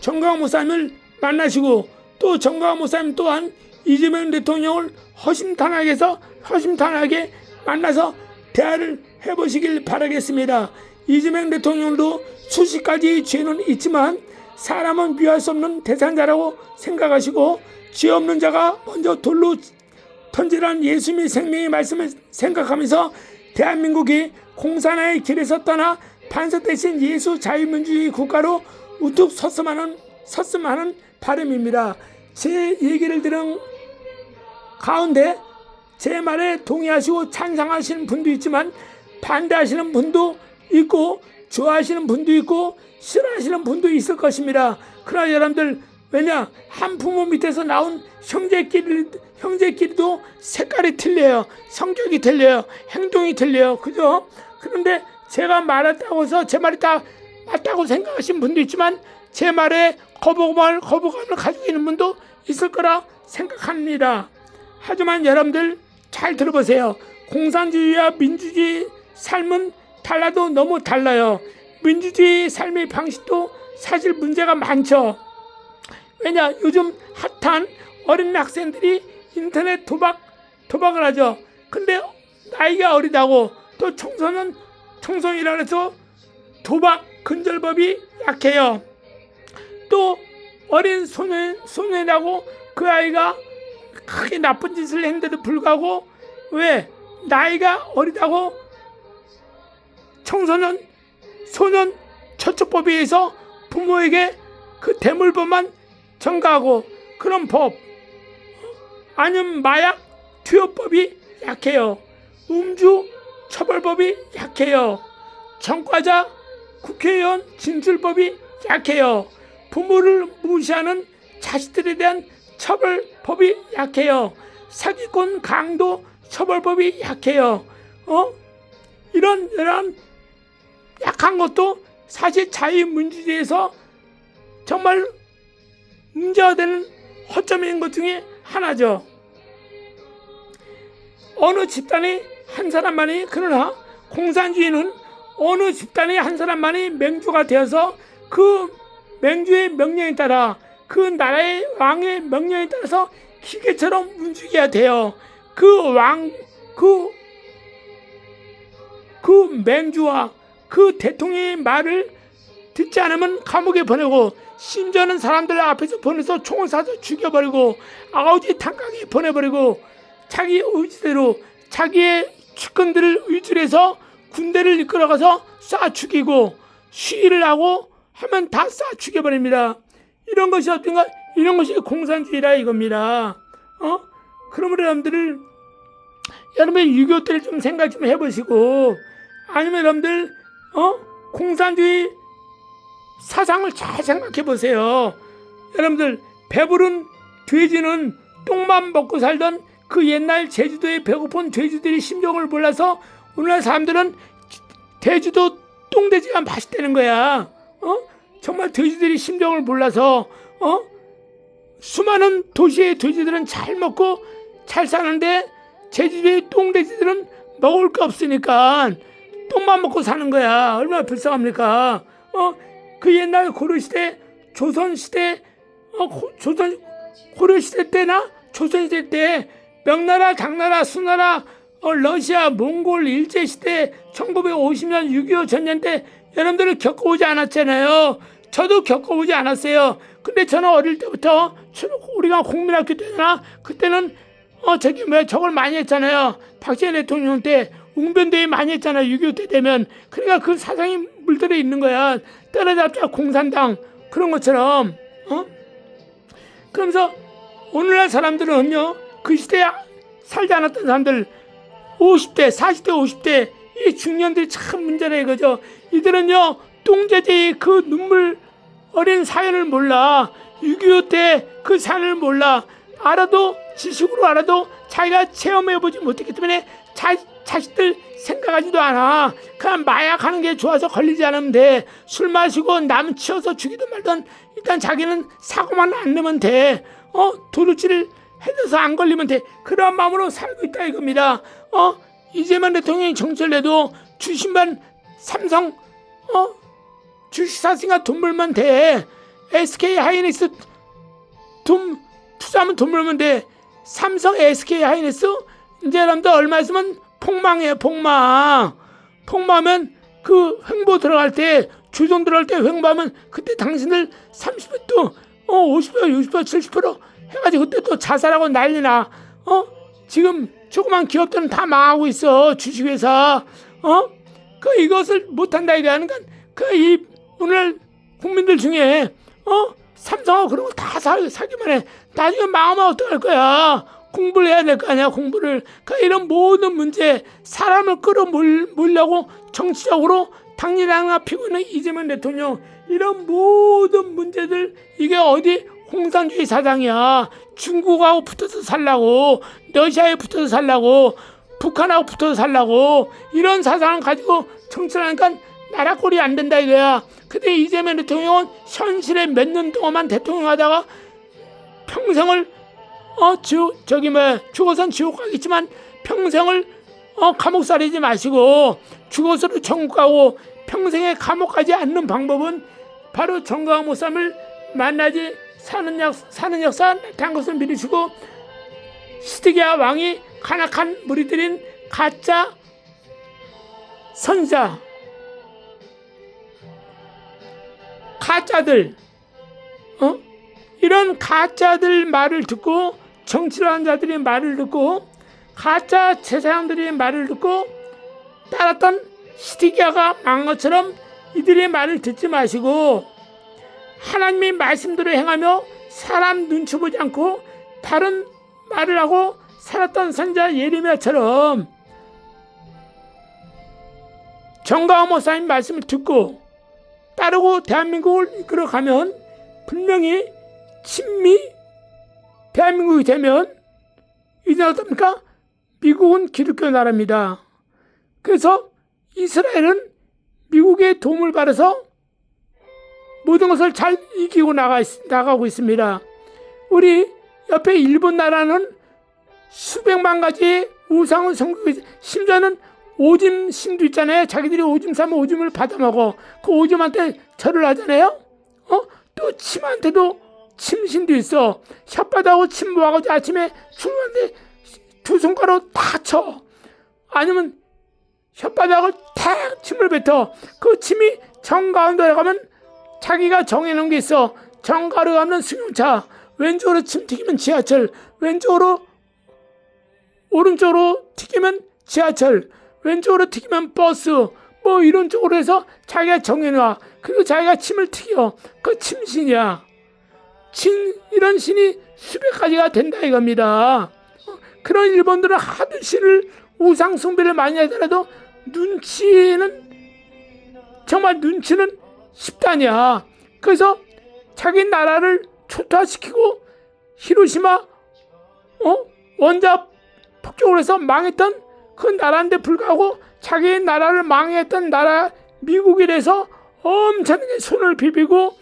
정광훈 목사님을 만나시고 또 정광훈 목사님 또한 이재명 대통령을 허심탄회하게 만나서 대화를 해보시길 바라겠습니다. 이재명 대통령도 수십 가지 죄는 있지만 사람은 미워할 수 없는 대상자라고 생각하시고 죄 없는 자가 먼저 돌로 던지라는 예수님의 생명의 말씀을 생각하면서 대한민국이 공산화의 길에서 떠나 반석되신 예수 자유민주주의 국가로 우뚝 섰으면 하는 바람입니다. 제 얘기를 들은 가운데 제 말에 동의하시고 찬성하시는 분도 있지만 반대하시는 분도 있고 좋아하시는 분도 있고 싫어하시는 분도 있을 것입니다. 그러나 여러분들 왜냐 한 부모 밑에서 나온 형제끼리도 색깔이 틀려요. 성격이 틀려요. 행동이 틀려요. 그죠? 그런데 제가 말했다고 해서 제 말이 다 맞다고 생각하시는 분도 있지만 제 말에 거부감을 가지고 있는 분도 있을 거라 생각합니다. 하지만 여러분들 잘 들어보세요. 공산주의와 민주주의 삶은 달라도 너무 달라요. 민주주의 삶의 방식도 사실 문제가 많죠. 왜냐 요즘 핫한 어린 학생들이 인터넷 도박을 하죠. 근데 나이가 어리다고 또 청소년이라 해서 도박 근절법이 약해요. 또 어린 소년이라고 그 아이가 크게 나쁜 짓을 했는데도 불구하고 왜 나이가 어리다고 소년 처처법에 의해서 부모에게 그 대물법만 전가하고 그런 법 아니면 마약 투여법이 약해요. 음주 처벌법이 약해요. 전과자 국회의원 진술법이 약해요. 부모를 무시하는 자식들에 대한 처벌법이 약해요. 사기꾼 강도 처벌법이 약해요. 이런 약한 것도 사실 자유민주주의에서 정말 문제가 되는 허점인 것 중에 하나죠. 어느 집단의 한 사람만이 그러나 공산주의는 어느 집단의 한 사람만이 맹주가 되어서 그 맹주의 명령에 따라 그 나라의 왕의 명령에 따라서 기계처럼 움직여야 돼요. 그 맹주와 그 대통령의 말을 듣지 않으면 감옥에 보내고 심지어는 사람들 앞에서 보내서 총을 쏴서 죽여버리고 아우지 탄광에 보내버리고 자기 의지대로 자기의 측근들을 의지해서 군대를 이끌어가서 쏴 죽이고 시위를 하고 하면 다 쏴 죽여버립니다. 이런 것이 어떤가? 이런 것이 공산주의라 이겁니다. 그러므로 여러분들 6.25 때를 좀 생각 좀 해보시고 아니면 여러분들 공산주의 사상을 잘 생각해 보세요. 여러분들 배부른 돼지는 똥만 먹고 살던 그 옛날 제주도의 배고픈 돼지들의 심정을 몰라서 오늘날 사람들은 돼지도 똥돼지가 맛있다는 거야. 정말 돼지들이 심정을 몰라서 수많은 도시의 돼지들은 잘 먹고 잘 사는데 제주도의 똥돼지들은 먹을 게 없으니까 똥만 먹고 사는 거야. 얼마나 불쌍합니까? 그 옛날 고려시대, 조선시대, 고려시대 때나 조선시대 때 명나라, 당나라, 수나라, 러시아, 몽골, 일제시대 1950년 6.25 전쟁 때 여러분들은 겪어오지 않았잖아요. 저도 겪어오지 않았어요. 근데 저는 어릴 때부터 우리가 국민학교 때나 그때는 저걸 많이 했잖아요. 박정희 대통령 때 웅변대회 많이 했잖아요. 6.25 때 되면. 그러니까 그 사상이 물들어 있는 거야. 때려잡자 공산당 그런 것처럼. 그러면서 오늘날 사람들은요 그 시대에 살지 않았던 사람들 50대 40대 50대 이 중년들이 참 문제라 이거죠. 이들은요 똥돼지의 그 눈물 어린 사연을 몰라. 6.25 때 그 사연을 몰라. 알아도 지식으로 알아도 자기가 체험해보지 못했기 때문에 자식들 생각하지도 않아. 그냥 마약하는 게 좋아서 걸리지 않으면 돼. 술 마시고 남 치어서 죽이든 말든 일단 자기는 사고만 안 내면 돼. 도둑질을 해줘서 안 걸리면 돼. 그런 마음으로 살고 있다 이겁니다. 이재명 대통령이 정치를 해도 주식만 삼성 주식 샀으니까 돈 벌면 돼. SK 하이닉스 돈 투자하면 돈 벌면 돼. 삼성 SK 하이닉스 이제 여러분들 얼마 있으면 폭망이에요. 폭망하면 그 횡보 들어갈 때 주종 들어갈 때 횡보하면 그때 당신들 30% 50% 60% 70% 해가지고 그때 또 자살하고 난리나. 지금 조그만 기업들은 다 망하고 있어. 주식회사. 그 이것을 못한다 이래하는 건 이 오늘 국민들 중에 삼성하고 그런 거 다 사기만 해. 나중에 망하면 어떡할 거야. 공부를 해야 될 거 아니야. 공부를. 이런 모든 문제 사람을 끌어모으려고 정치적으로 당리당나 피고 있는 이재명 대통령, 이런 모든 문제들, 이게 어디 공산주의 사상이야. 중국하고 붙어서 살라고, 러시아에 붙어서 살라고, 북한하고 붙어서 살라고, 이런 사상을 가지고 정치를 하니까 나라 꼴이 안 된다 이거야. 근데 이재명 대통령은 현실에 몇 년 동안만 대통령 하다가 평생을 죽어선 지옥 가겠지만 평생을 감옥 살이지 마시고 죽어서도 천국 가고 평생에 감옥 가지 않는 방법은 바로 정광훈 목사님을 만나지 사는 역사 나타난 것을 믿으시고, 시드기야 왕이 간악한 무리들인 가짜 선자, 가짜들, 이런 가짜들 말을 듣고, 정치를 하는 자들의 말을 듣고, 가짜 제사장들의 말을 듣고 따랐던 시드기야가 망한 것처럼 이들의 말을 듣지 마시고 하나님의 말씀대로 행하며 사람 눈치 보지 않고 다른 말을 하고 살았던 선자 예레미야처럼 정광훈 목사님 말씀을 듣고 따르고 대한민국을 이끌어가면 분명히 친미 대한민국이 되면 이제 어떻습니까? 미국은 기독교 나라입니다. 그래서 이스라엘은 미국의 도움을 받아서 모든 것을 잘 이기고 나가고 있습니다. 우리 옆에 일본 나라는 수백만 가지의 우상을 섬기고 있어요. 심지어는 오줌 신도 있잖아요. 자기들이 오줌 싸면 오줌을 받아먹어. 그 오줌한테 절을 하잖아요. 또 침한테도 침신도 있어. 혓바닥하고 침 모아가지고 아침에 출근하는데 두 손가락으로 다 쳐. 아니면 혓바닥을 탁 침을 뱉어. 그 침이 정가운데 가면 자기가 정해놓은 게 있어. 정가로 가면 승용차, 왼쪽으로 침 튀기면 지하철, 오른쪽으로 튀기면 지하철, 왼쪽으로 튀기면 버스, 뭐 이런 쪽으로 해서 자기가 정해놔. 그리고 자기가 침을 튀겨. 그 침신이야. 이런 신이 수백 가지가 된다 이겁니다. 그런 일본들은 하도 신을 우상 숭배를 많이 하더라도 눈치는 십단이야. 그래서 자기 나라를 초토화시키고 히로시마 원자 폭격을 해서 망했던 그 나라인데 불구하고 자기 나라를 망했던 나라 미국이라서 엄청나게 손을 비비고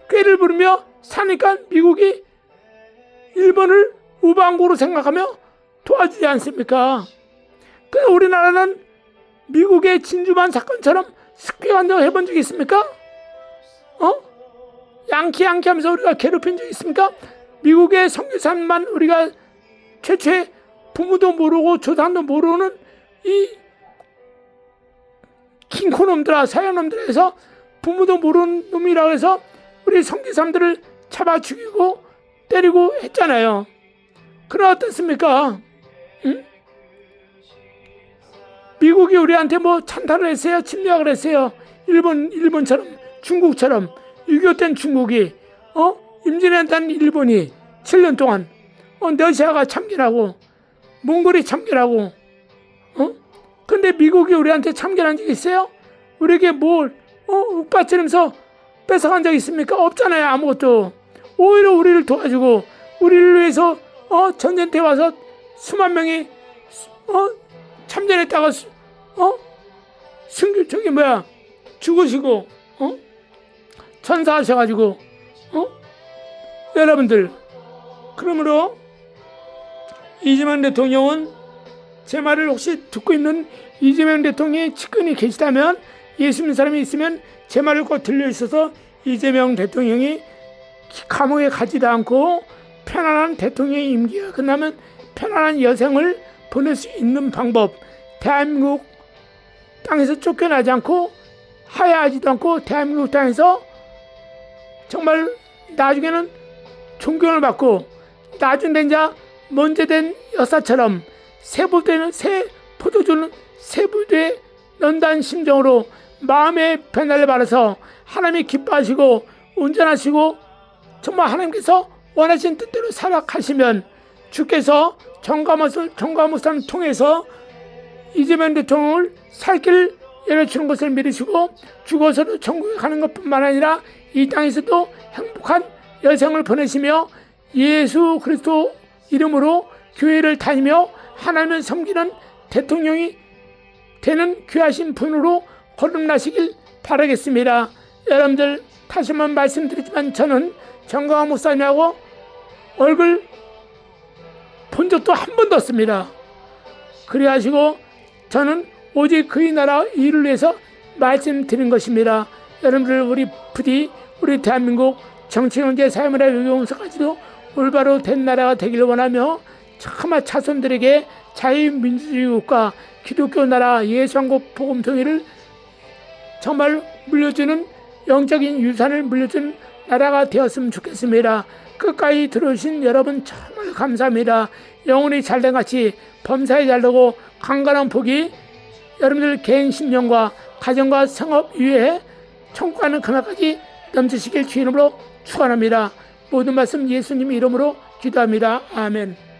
꾀를 부르며 사니까 미국이 일본을 우방국으로 생각하며 도와주지 않습니까? 그래서 우리나라는 미국의 진주만 사건처럼 습격한다고 해본 적이 있습니까? 양키 하면서 우리가 괴롭힌 적이 있습니까? 미국의 선교사만 우리가 최초에 부모도 모르고 조상도 모르는 이 킹코놈들아 사형놈들에서 부모도 모르는 놈이라고 해서 우리 선교사들을 잡아 죽이고 때리고 했잖아요. 그럼 어떻습니까? 응? 미국이 우리한테 뭐 찬탈을 했어요? 침략을 했어요? 일본처럼 중국처럼 6.25 땐 중국이 임진왜란 일본이 7년 동안 러시아가 참견하고 몽골이 참견하고 근데 미국이 우리한테 참견한 적 있어요? 우리에게 뭘 윽박지르면서 뺏어간 적 있습니까? 없잖아요. 아무것도. 오히려 우리를 도와주고 우리를 위해서 전쟁터에 와서 수만 명이 참전했다가 죽으시고 천사하셔가지고 여러분들, 그러므로 이재명 대통령은 제 말을 혹시 듣고 있는 이재명 대통령의 측근이 계시다면, 예수 믿는 사람이 있으면 제 말을 꼭 들려주셔서 이재명 대통령이 감옥에 가지도 않고 편안한 대통령의 임기가 끝나면 편안한 여생을 보낼 수 있는 방법, 대한민국 땅에서 쫓겨나지 않고 하야하지도 않고 대한민국 땅에서 정말 나중에는 존경을 받고 나중 된 자 먼저 된 여사처럼 새 포도주는 새부대에 넣는다는 심정으로 마음의 변화를 받아서 하나님이 기뻐하시고 운전하시고 정말 하나님께서 원하신 뜻대로 살아가시면 주께서 정가무산을 통해서 이재명 대통령을 살 길을 열어주는 것을 믿으시고 죽어서도 천국에 가는 것뿐만 아니라 이 땅에서도 행복한 여생을 보내시며 예수 그리스도 이름으로 교회를 다니며 하나님을 섬기는 대통령이 되는 귀하신 분으로 거듭나시길 바라겠습니다. 여러분들 다시 한번 말씀드리지만 저는 정강화 목사님하고 얼굴 본 적도 한 번도 없습니다. 그래가지고 저는 오직 그의 나라 일을 위해서 말씀드린 것입니다. 여러분들 우리 부디 우리 대한민국 정치, 경제, 사회문화, 외교원서까지도 올바로 된 나라가 되기를 원하며 차마 자손들에게 자유민주주의 국가, 기독교 나라, 예수한국 복음 통일을 정말 물려주는 영적인 유산을 물려주는 나라가 되었으면 좋겠습니다. 끝까지 들어오신 여러분 정말 감사합니다. 영혼이 잘된 같이 범사에 잘되고 강건한 복이 여러분들 개인 심령과 가정과 성업 위에 천국하는 그날까지 넘치시길 주 이름으로 축원합니다. 모든 말씀 예수님 이름으로 기도합니다. 아멘.